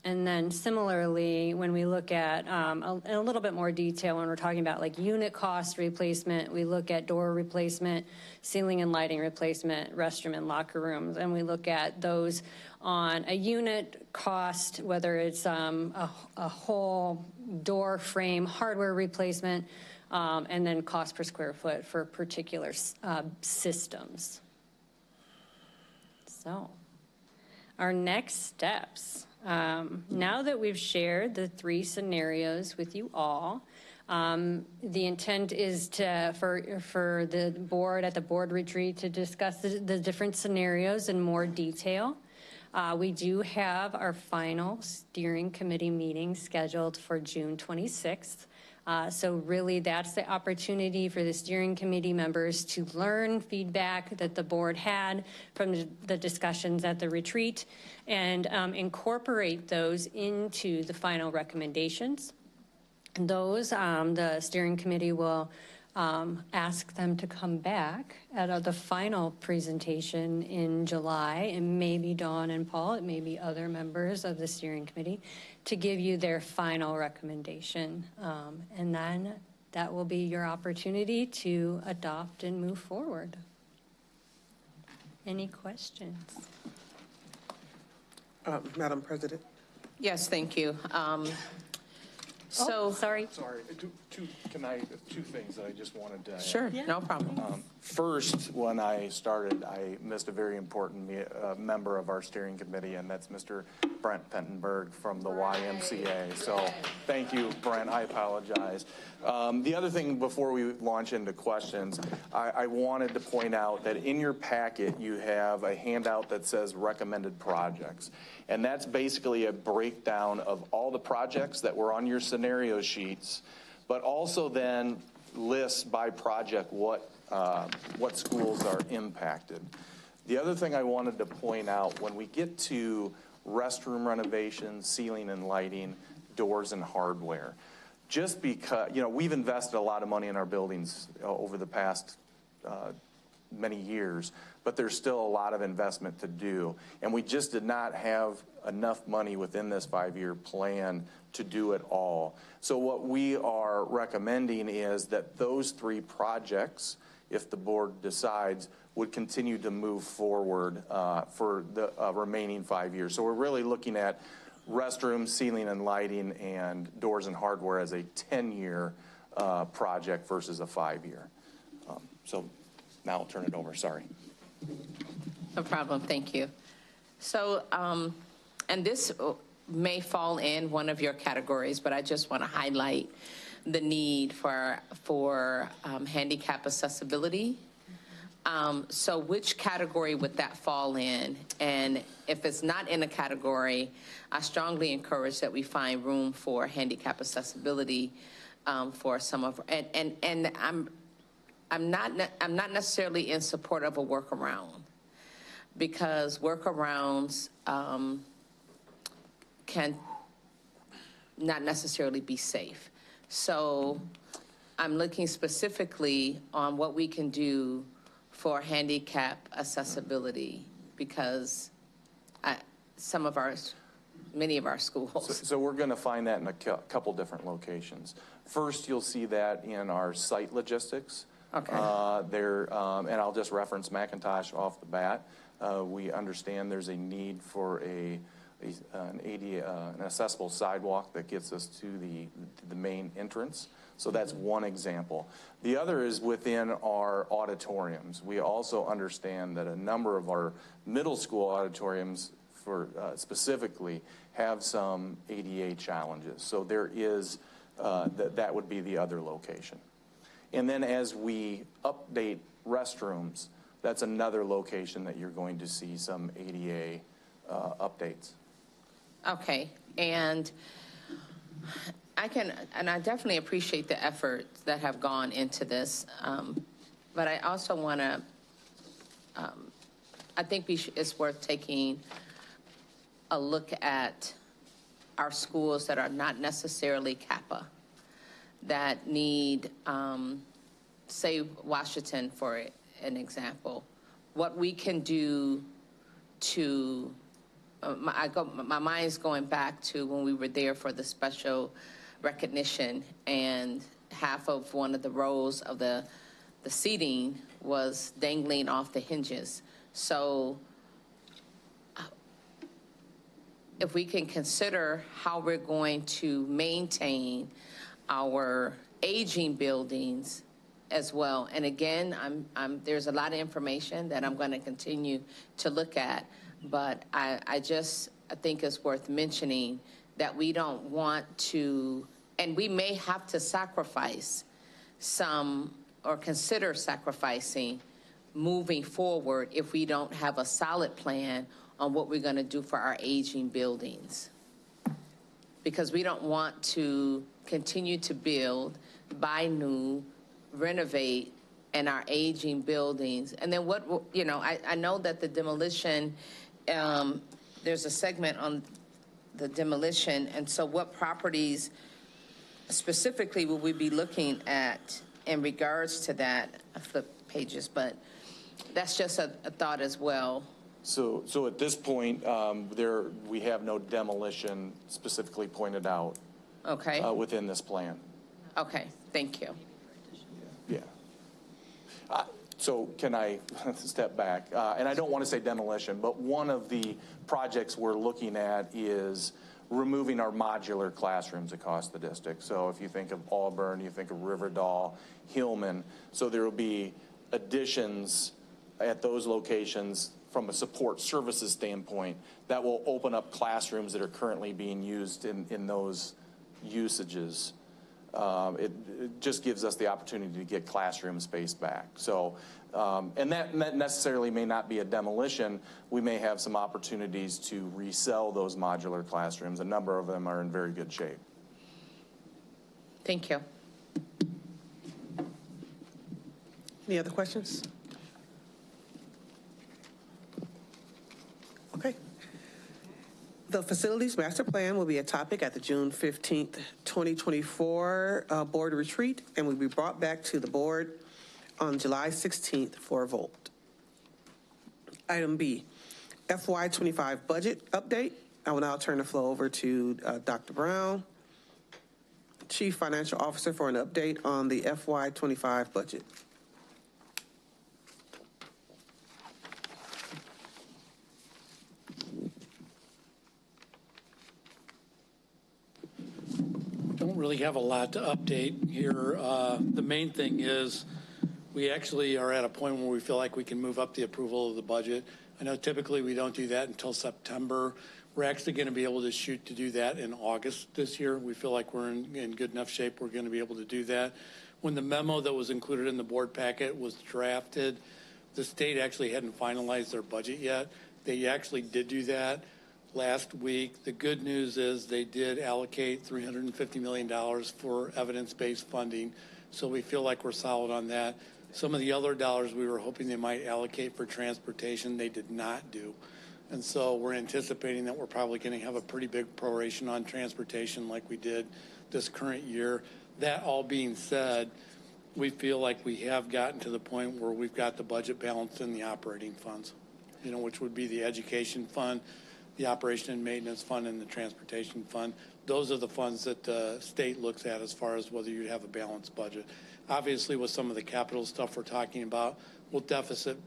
S15: And then similarly, when we look at in a little bit more detail, when we're talking about like unit cost replacement, we look at door replacement, ceiling and lighting replacement, restroom and locker rooms, and we look at those on a unit cost, whether it's a whole door frame hardware replacement, and then cost per square foot for particular systems. So our next steps, now that we've shared the 3 scenarios with you all, the intent is for the board at the board retreat to discuss the different scenarios in more detail. We do have our final steering committee meeting scheduled for June 26th. So really that's the opportunity for the steering committee members to learn feedback that the board had from the discussions at the retreat and incorporate those into the final recommendations. And those, the steering committee will ask them to come back at the final presentation in July, and maybe Dawn and Paul, it may be other members of the steering committee, to give you their final recommendation. And then that will be your opportunity to adopt and move forward. Any questions?
S14: Madam President.
S1: Yes, thank you.
S15: Sorry.
S13: Sorry, two things that I just wanted to add.
S1: Sure, no problem.
S13: First, when I started, I missed a very important member of our steering committee, and that's Mr. Brent Pentenberg from the YMCA. So thank you, Brent. I apologize. The other thing before we launch into questions, I wanted to point out that in your packet you have a handout that says recommended projects. And that's basically a breakdown of all the projects that were on your scenario sheets, but also then lists by project what schools are impacted. The other thing I wanted to point out, when we get to restroom renovations, ceiling and lighting, doors and hardware, just because, we've invested a lot of money in our buildings over the past many years, but there's still a lot of investment to do. And we just did not have enough money within this 5-year plan to do it all. So what we are recommending is that those 3 projects, if the board decides, would continue to move forward for the remaining 5 years. So we're really looking at restrooms, ceiling and lighting, and doors and hardware as a 10-year project versus a 5-year. So now I'll turn it over, sorry.
S1: No problem, thank you. So, and this may fall in one of your categories, but I just want to highlight the need for handicap accessibility. So which category would that fall in? And if it's not in a category, I strongly encourage that we find room for handicap accessibility for some of, and I'm not necessarily in support of a workaround, because workarounds can not necessarily be safe. So I'm looking specifically on what we can do for handicap accessibility, because many of our schools.
S13: So we're going to find that in a couple different locations. First, you'll see that in our site logistics.
S1: Okay.
S13: And I'll just reference McIntosh off the bat. We understand there's a need for an ADA, an accessible sidewalk that gets us to the main entrance. So that's one example. The other is within our auditoriums. We also understand that a number of our middle school auditoriums specifically have some ADA challenges. So there is, that would be the other location. And then as we update restrooms, that's another location that you're going to see some ADA updates.
S1: Okay, and I definitely appreciate the efforts that have gone into this, but I also want to, I think it's worth taking a look at our schools that are not necessarily Kappa, that need, say, Washington for an example, what we can do to, my mind's going back to when we were there for the special recognition, and half of one of the rows of the seating was dangling off the hinges. So if we can consider how we're going to maintain our aging buildings as well. And again, there's a lot of information that I'm going to continue to look at, but I think it's worth mentioning that we don't want to, and we may have to sacrifice some, or consider sacrificing moving forward if we don't have a solid plan on what we're going to do for our aging buildings. Because we don't want to continue to build, buy new, renovate, and our aging buildings. And then what, you know, I know that the demolition, there's a segment on the demolition, and so what properties specifically will we be looking at in regards to that? I flipped pages, but that's just a thought as well.
S13: So at this point, we have no demolition specifically pointed out.
S1: Okay.
S13: Within this plan.
S1: Okay, thank you.
S13: Yeah. So can I step back? And I don't want to say demolition, but one of the projects we're looking at is removing our modular classrooms across the district. So if you think of Auburn, you think of Riverdale, Hillman, so there will be additions at those locations from a support services standpoint that will open up classrooms that are currently being used in those usages. It just gives us the opportunity to get classroom space back. So, and that necessarily may not be a demolition. We may have some opportunities to resell those modular classrooms. A number of them are in very good shape.
S1: Thank you.
S14: Any other questions? Okay. The Facilities Master Plan will be a topic at the June 15th, 2024 board retreat, and will be brought back to the board on July 16th for a vote. Item B, FY25 budget update. I will now turn the floor over to Dr. Brown, Chief Financial Officer, for an update on the FY25 budget.
S8: Don't really have a lot to update here. The main thing is we actually are at a point where we feel like we can move up the approval of the budget. I know typically we don't do that until September. We're actually going to be able to shoot to do that in August this year. We feel like we're in good enough shape. We're going to be able to do that. When the memo that was included in the board packet was drafted, the state actually hadn't finalized their budget yet. They actually did do that last week. The good news is they did allocate $350 million for evidence-based funding, so we feel like we're solid on that. Some of the other dollars we were hoping they might allocate for transportation, they did not do. And so we're anticipating that we're probably going to have a pretty big proration on transportation like we did this current year. That all being said, we feel like we have gotten to the point where we've got the budget balanced in the operating funds, you know, which would be the education fund, the operation and maintenance fund, and the transportation fund. Those are the funds that the state looks at as far as whether you have a balanced budget. Obviously, with some of the capital stuff we're talking about, we'll deficit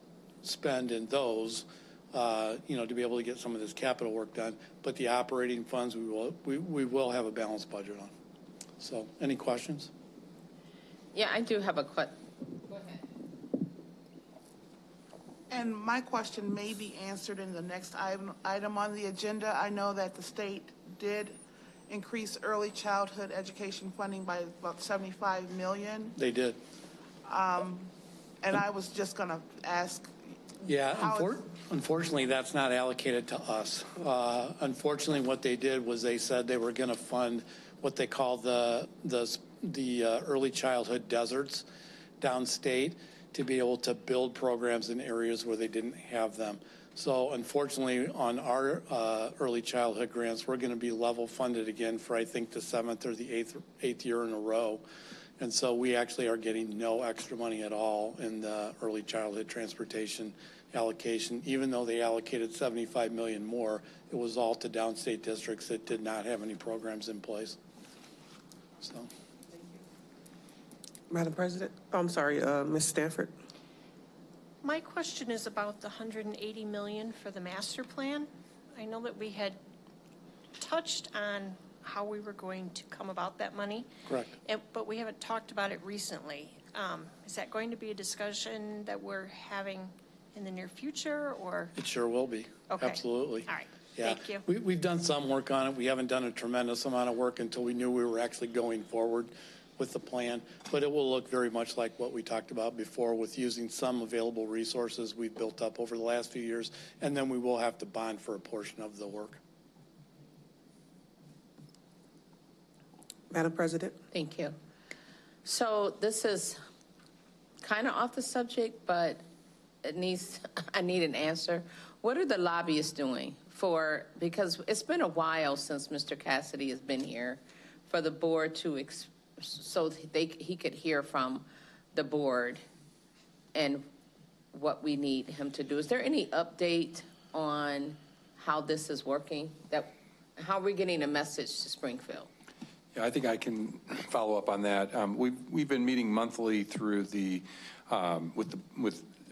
S8: spend in those, to be able to get some of this capital work done. But the operating funds, we will have a balanced budget on. So, any questions?
S1: Yeah, I do have a question. Go ahead.
S4: And my question may be answered in the next item on the agenda. I know that the state did increase early childhood education funding by about 75 million.
S8: They did.
S4: And I was just going to ask.
S8: Yeah, unfortunately, that's not allocated to us. Unfortunately, what they did was they said they were going to fund what they call the early childhood deserts downstate to be able to build programs in areas where they didn't have them. So unfortunately, on our early childhood grants, we're going to be level funded again for, I think, the 7th or the eighth year in a row. And so we actually are getting no extra money at all in the early childhood transportation allocation. Even though they allocated 75 million more, it was all to downstate districts that did not have any programs in place. So.
S14: Madam President, I'm sorry, Ms. Stanford.
S5: My question is about the 180 million for the master plan. I know that we had touched on how we were going to come about that money.
S8: Correct.
S5: But we haven't talked about it recently. Is that going to be a discussion that we're having in the near future, or?
S8: It sure will be. Okay. Absolutely.
S5: All right.
S8: Yeah.
S5: Thank you.
S8: We've done some work on it. We haven't done a tremendous amount of work until we knew we were actually going forward with the plan, but it will look very much like what we talked about before, with using some available resources we've built up over the last few years, and then we will have to bond for a portion of the work.
S14: Madam President.
S1: Thank you. So this is kind of off the subject, but I need an answer. What are the lobbyists doing because it's been a while since Mr. Cassidy has been here, for the board to he could hear from the board and what we need him to do. Is there any update on how this is working? How are we getting a message to Springfield?
S17: Yeah, I think I can follow up on that. We've been meeting monthly through the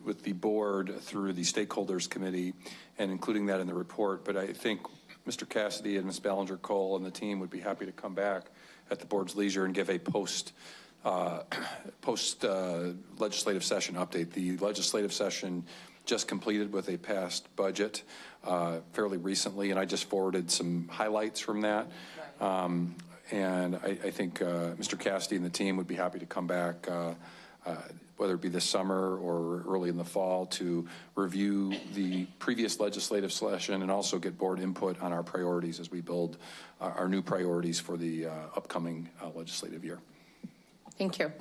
S17: with the board through the stakeholders committee, and including that in the report. But I think Mr. Cassidy and Ms. Ballinger-Cole and the team would be happy to come back at the board's leisure and give a post legislative session update. The legislative session just completed with a passed budget fairly recently, and I just forwarded some highlights from that. And I think Mr. Cassidy and the team would be happy to come back, whether it be this summer or early in the fall, to review the previous legislative session and also get board input on our priorities as we build our new priorities for the upcoming legislative year.
S1: Thank you.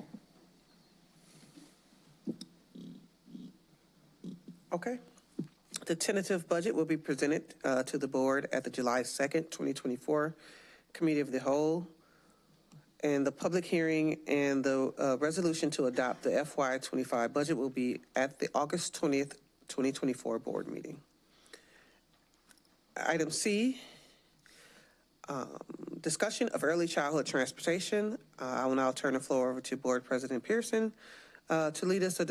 S14: Okay. The tentative budget will be presented to the board at the July 2nd, 2024 Committee of the Whole, and the public hearing and the resolution to adopt the FY25 budget will be at the August 20th, 2024 board meeting. Item C, discussion of early childhood transportation. I will now turn the floor over to Board President Pearson to lead us in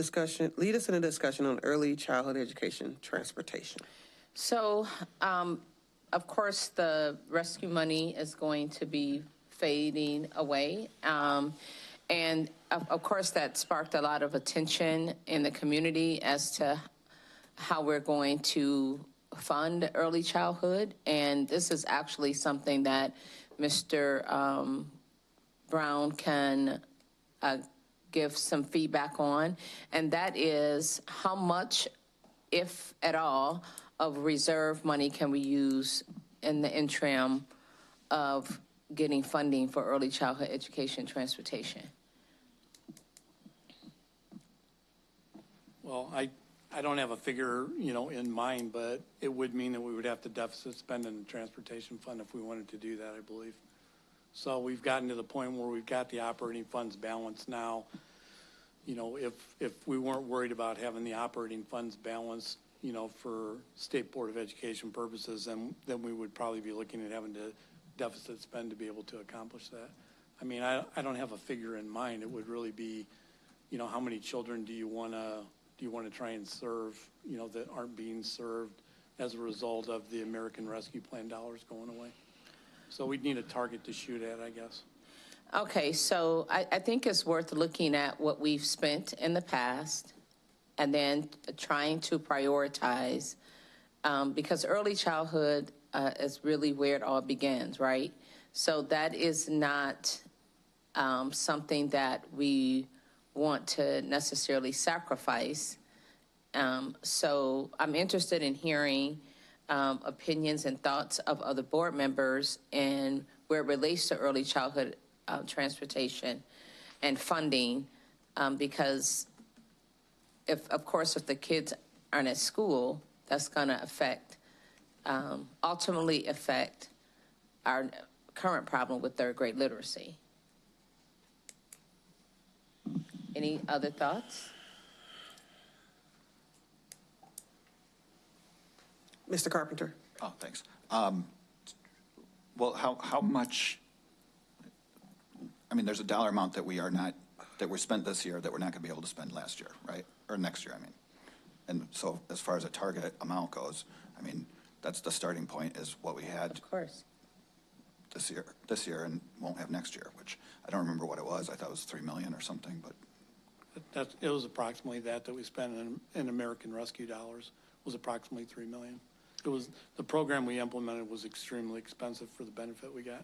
S14: a discussion on early childhood education transportation.
S1: So, of course, the rescue money is going to be fading away. And of course, that sparked a lot of attention in the community as to how we're going to fund early childhood. And this is actually something that Mr. Brown can give some feedback on. And that is how much, if at all, of reserve money can we use in the interim of getting funding for early childhood education transportation?
S8: Well, I don't have a figure, in mind, but it would mean that we would have to deficit spend in the transportation fund if we wanted to do that, I believe. So we've gotten to the point where we've got the operating funds balanced now. If we weren't worried about having the operating funds balanced, for State Board of Education purposes, then we would probably be looking at having to deficit spend to be able to accomplish that. I mean, I don't have a figure in mind. It would really be, you know, how many children do you want to try and serve, you know, that aren't being served as a result of the American Rescue Plan dollars going away? So we'd need a target to shoot at, I guess.
S1: Okay, so I think it's worth looking at what we've spent in the past and then trying to prioritize, because early childhood is really where it all begins, right? So that is not something that we want to necessarily sacrifice. So I'm interested in hearing opinions and thoughts of other board members and where it relates to early childhood transportation and funding, because of course, if the kids aren't at school, that's going to ultimately affect our current problem with third grade literacy. Any other thoughts?
S14: Mr. Carpenter.
S6: Oh, thanks. Well, how much, I mean, there's a dollar amount that we spent this year that we're not going to be able to spend last year, right? Or next year, I mean. And so as far as a target amount goes, I mean, that's the starting point is what we had.
S1: Of course.
S6: This year and won't have next year, which I don't remember what it was. I thought it was $3 million or something, but.
S8: It was approximately that we spent in American Rescue dollars was approximately $3 million. It was, the program we implemented was extremely expensive for the benefit we got.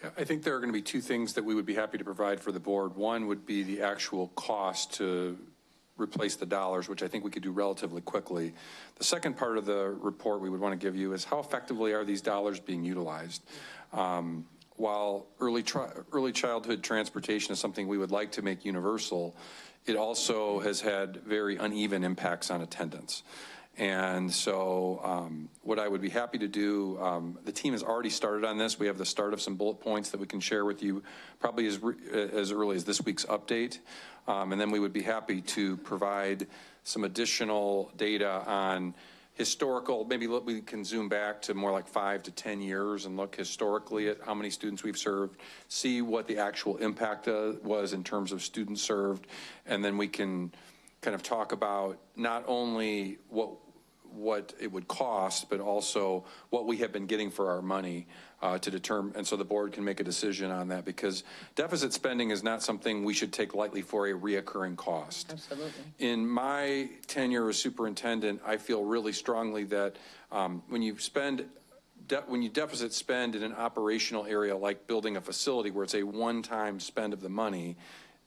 S17: Yeah, I think there are going to be two things that we would be happy to provide for the board. One would be the actual cost to replace the dollars, which I think we could do relatively quickly. The second part of the report we would want to give you is how effectively are these dollars being utilized. While early childhood transportation is something we would like to make universal, it also has had very uneven impacts on attendance. And so what I would be happy to do, the team has already started on this. We have the start of some bullet points that we can share with you probably as early as this week's update. And then we would be happy to provide some additional data on historical, maybe we can zoom back to more like 5 to 10 years and look historically at how many students we've served, see what the actual impact was in terms of students served, and then we can kind of talk about not only what it would cost, but also what we have been getting for our money to determine, and so the board can make a decision on that, because deficit spending is not something we should take lightly for a reoccurring cost.
S1: Absolutely.
S17: In my tenure as superintendent, I feel really strongly that when you deficit spend in an operational area like building a facility where it's a one-time spend of the money,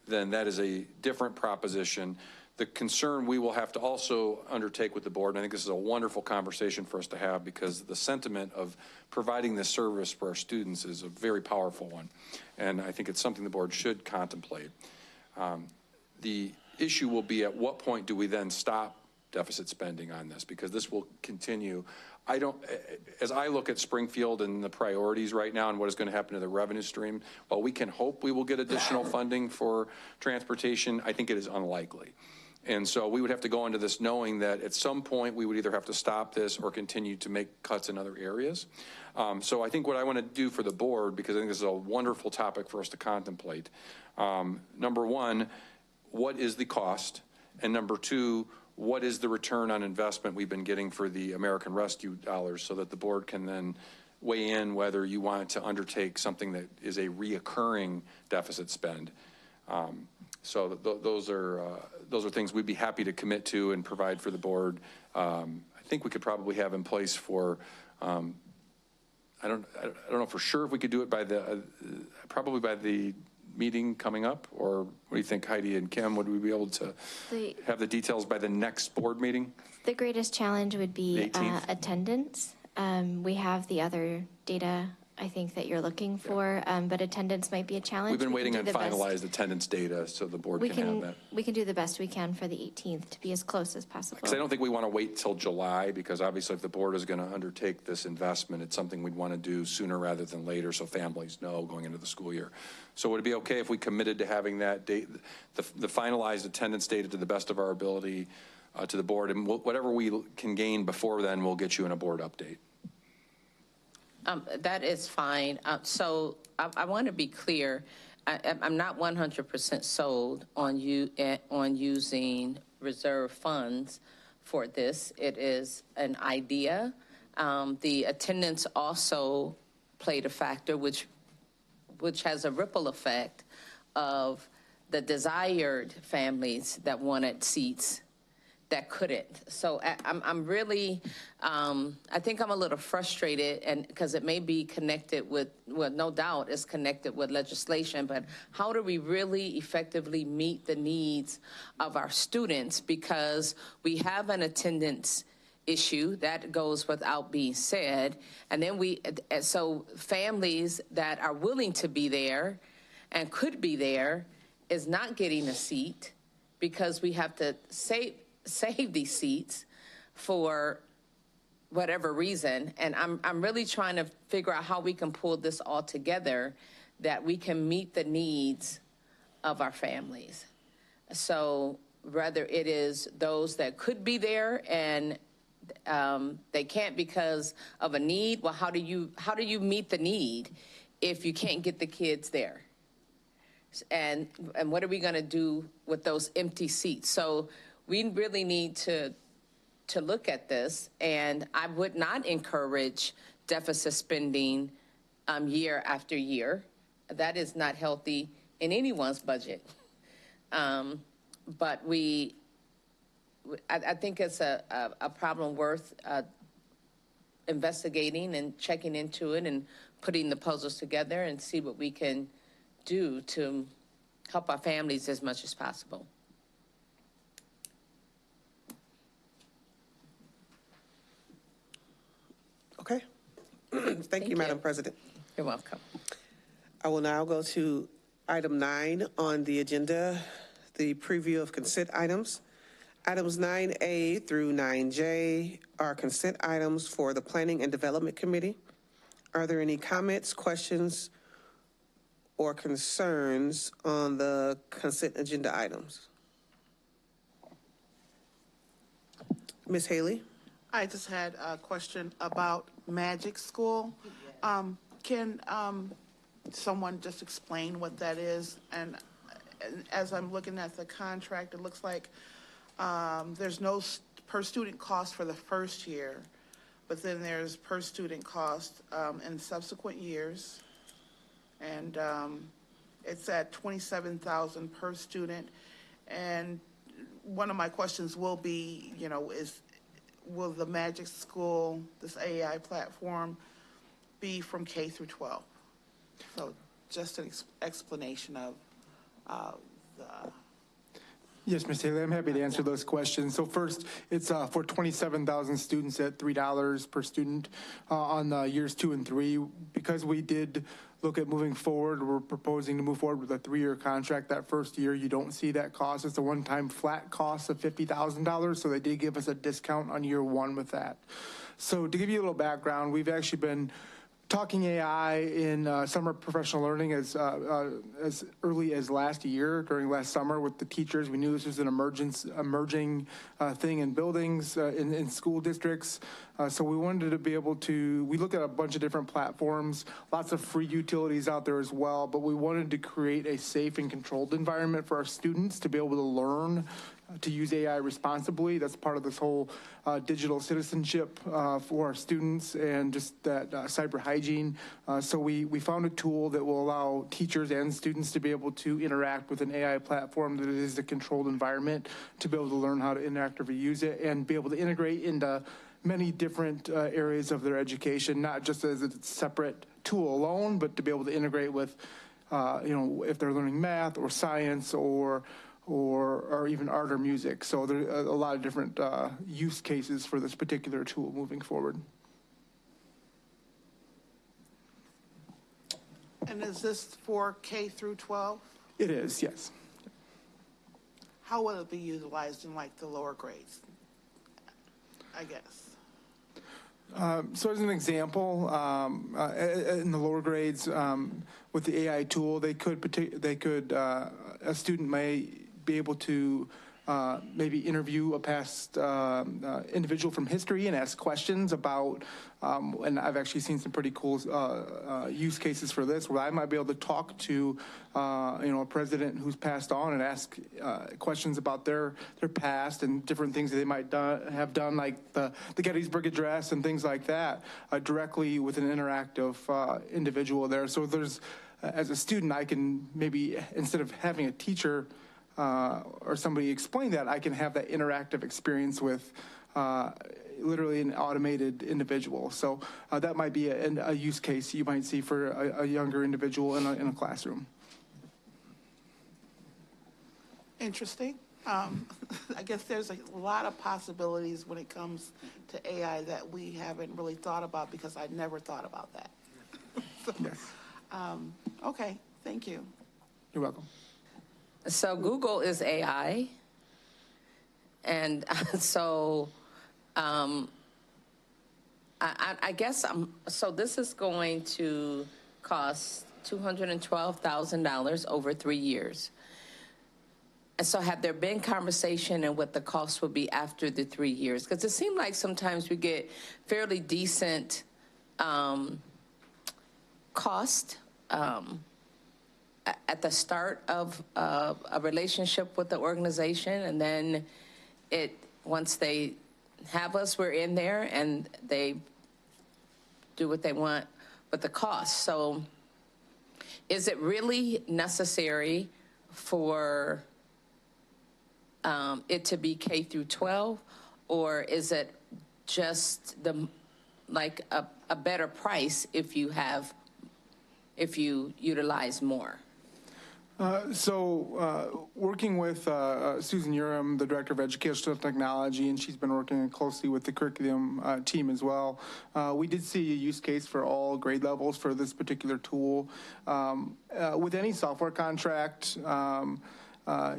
S17: then that is a different proposition. The concern we will have to also undertake with the board, and I think this is a wonderful conversation for us to have, because the sentiment of providing this service for our students is a very powerful one. And I think it's something the board should contemplate. The issue will be, at what point do we then stop deficit spending on this? Because this will continue. As I look at Springfield and the priorities right now and what is going to happen to the revenue stream, while we can hope we will get additional funding for transportation, I think it is unlikely. And so we would have to go into this knowing that at some point we would either have to stop this or continue to make cuts in other areas. So I think what I want to do for the board, because I think this is a wonderful topic for us to contemplate, number one, what is the cost? And number two, what is the return on investment we've been getting for the American Rescue dollars, so that the board can then weigh in whether you want to undertake something that is a reoccurring deficit spend. So those are things we'd be happy to commit to and provide for the board. I think we could probably have in place for, I don't know for sure if we could do it by probably by the meeting coming up, or what do you think, Heidi and Kim? Would we be able to have the details by the next board meeting?
S11: The greatest challenge would be attendance. We have the other data, I think, that you're looking for, but attendance might be a challenge.
S17: We've been waiting on finalized attendance data so the board can have that.
S11: We can do the best we can for the 18th to be as close as possible.
S17: Because I don't think we want to wait till July, because obviously if the board is going to undertake this investment, it's something we'd want to do sooner rather than later, so families know going into the school year. So would it be okay if we committed to having that date, the finalized attendance data to the best of our ability to the board, and whatever we can gain before then, we'll get you in a board update.
S1: That is fine. So I want to be clear. I'm not 100% sold on using reserve funds for this. It is an idea. The attendance also played a factor, which has a ripple effect of the desired families that wanted seats that couldn't. So I'm really, I think I'm a little frustrated, and because it may be connected with, well, no doubt it's connected with legislation, but how do we really effectively meet the needs of our students? Because we have an attendance issue that goes without being said, and then so families that are willing to be there and could be there is not getting a seat because we have to save these seats for whatever reason. And I'm really trying to figure out how we can pull this all together that we can meet the needs of our families. So whether it is those that could be there and they can't because of a need, well, how do you meet the need if you can't get the kids there? And what are we going to do with those empty seats? So we really need to look at this, and I would not encourage deficit spending year after year. That is not healthy in anyone's budget. But I think it's a problem worth investigating and checking into it and putting the puzzles together and see what we can do to help our families as much as possible.
S14: Okay. Thank you, Madam President.
S1: You're welcome.
S14: I will now go to item 9 on the agenda, the preview of consent items. Items 9A through 9J are consent items for the Planning and Development Committee. Are there any comments, questions, or concerns on the consent agenda items? Ms. Haley?
S4: I just had a question about Magic School. Can someone just explain what that is? And as I'm looking at the contract, it looks like there's no per student cost for the first year, but then there's per student cost in subsequent years. And it's at $27,000 per student. And one of my questions will be, will the Magic School, this AI platform, be from K through 12? So just an explanation of the...
S9: Yes, Ms. Haley, I'm happy to answer those questions. So first, it's for 27,000 students at $3 per student on years 2 and 3. Because we did look at moving forward, we're proposing to move forward with a 3-year contract. That first year, you don't see that cost. It's a one-time flat cost of $50,000, so they did give us a discount on year 1 with that. So to give you a little background, we've actually been talking AI in summer professional learning as early as last year, during last summer with the teachers. We knew this was an emerging thing in buildings, in school districts. So we wanted to be able to, we look at a bunch of different platforms, lots of free utilities out there as well, but we wanted to create a safe and controlled environment for our students to be able to learn to use AI responsibly. That's part of this whole digital citizenship for our students and just that cyber hygiene. So we found a tool that will allow teachers and students to be able to interact with an AI platform that is a controlled environment, to be able to learn how to interactively use it and be able to integrate into many different areas of their education, not just as a separate tool alone, but to be able to integrate with, if they're learning math or science or even art or music. So there are a lot of different use cases for this particular tool moving forward.
S4: And is this for K through 12?
S9: It is, yes.
S4: How will it be utilized in like the lower grades, I guess?
S9: So as an example, in the lower grades, with the AI tool, a student may be able to maybe interview a past individual from history and ask questions about, and I've actually seen some pretty cool use cases for this, where I might be able to talk to, a president who's passed on and ask questions about their past and different things that they might have done, like the Gettysburg Address and things like that, directly with an interactive individual there. So there's, as a student, I can maybe, instead of having a teacher or somebody explain that, I can have that interactive experience with literally an automated individual. So that might be a use case you might see for a younger individual in a classroom.
S4: Interesting. I guess there's a lot of possibilities when it comes to AI that we haven't really thought about, because I never thought about that. So,
S9: yes.
S4: Okay, thank you.
S9: You're welcome.
S1: So Google is AI, and so I guess so this is going to cost $212,000 over 3 years. And so have there been conversation and what the cost would be after the 3 years? Because it seemed like sometimes we get fairly decent cost at the start of a relationship with the organization, and then once they have us, we're in there, and they do what they want with the cost. So is it really necessary for it to be K through 12, or is it just like a better price if you utilize more?
S9: Working with Susan Urim, the Director of Educational Technology, and she's been working closely with the curriculum team as well. We did see a use case for all grade levels for this particular tool. With any software contract,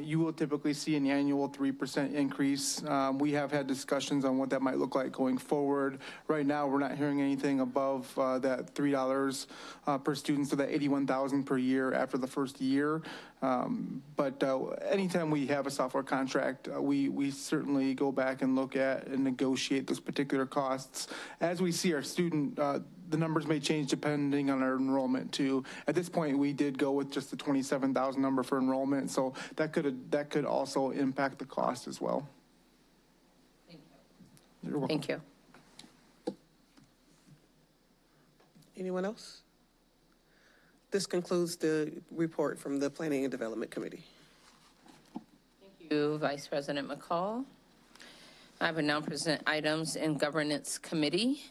S9: you will typically see an annual 3% increase. We have had discussions on what that might look like going forward. Right now, we're not hearing anything above that $3 per student, so that $81,000 per year after the first year. But anytime we have a software contract, we certainly go back and look at and negotiate those particular costs. As we see our student, the numbers may change depending on our enrollment too. At this point, we did go with just the 27,000 number for enrollment, so that could also impact the cost as well.
S1: Thank you.
S9: You're welcome.
S1: Thank you.
S14: Anyone else? This concludes the report from the Planning and Development Committee.
S1: Thank you, Vice President McCall. I will now present items in Governance Committee.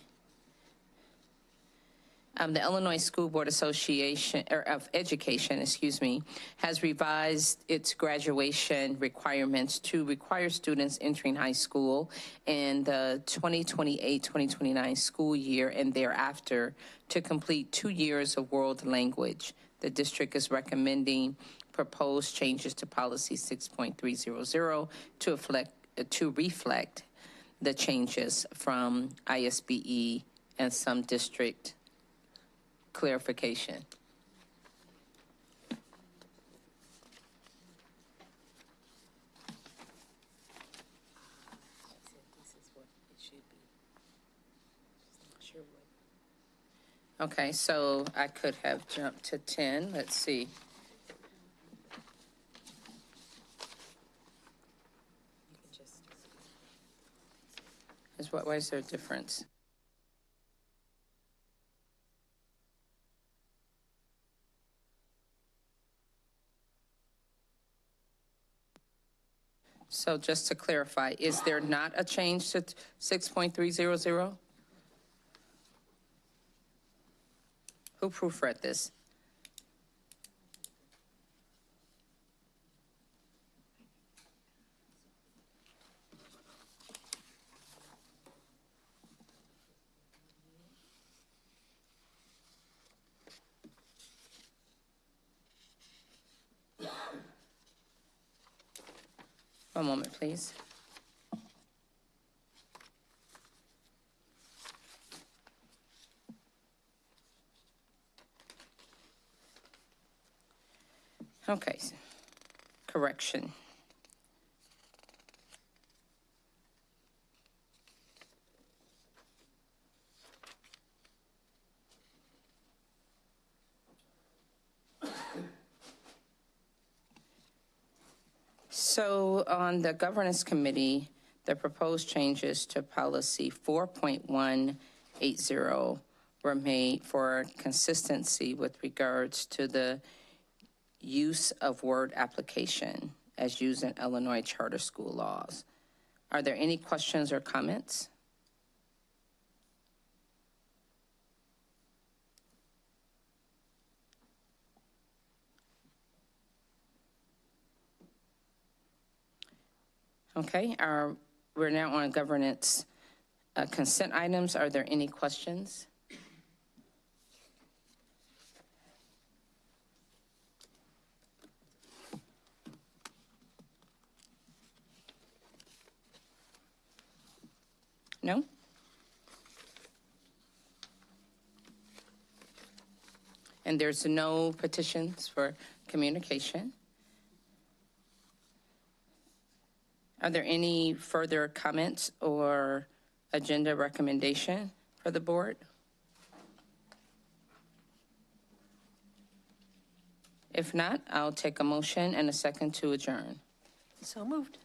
S1: The Illinois School Board Association, or of Education, has revised its graduation requirements to require students entering high school in the 2028-2029 school year and thereafter to complete 2 years of world language. The district is recommending proposed changes to policy 6.300 to reflect the changes from ISBE and some district clarification. Okay, so I could have jumped to 10. Let's see. Why is there a difference? So just to clarify, is there not a change to 6.300? Who proofread this? One moment, please. Okay, correction. So on the governance committee, the proposed changes to policy 4.180 were made for consistency with regards to the use of word application as used in Illinois charter school laws. Are there any questions or comments? Okay, we're now on governance consent items. Are there any questions? No? And there's no petitions for communication. Are there any further comments or agenda recommendation for the board? If not, I'll take a motion and a second to adjourn.
S5: So moved.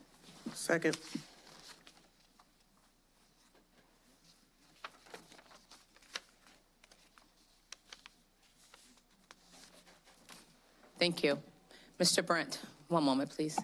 S14: Second.
S1: Thank you. Mr. Brent, one moment, please.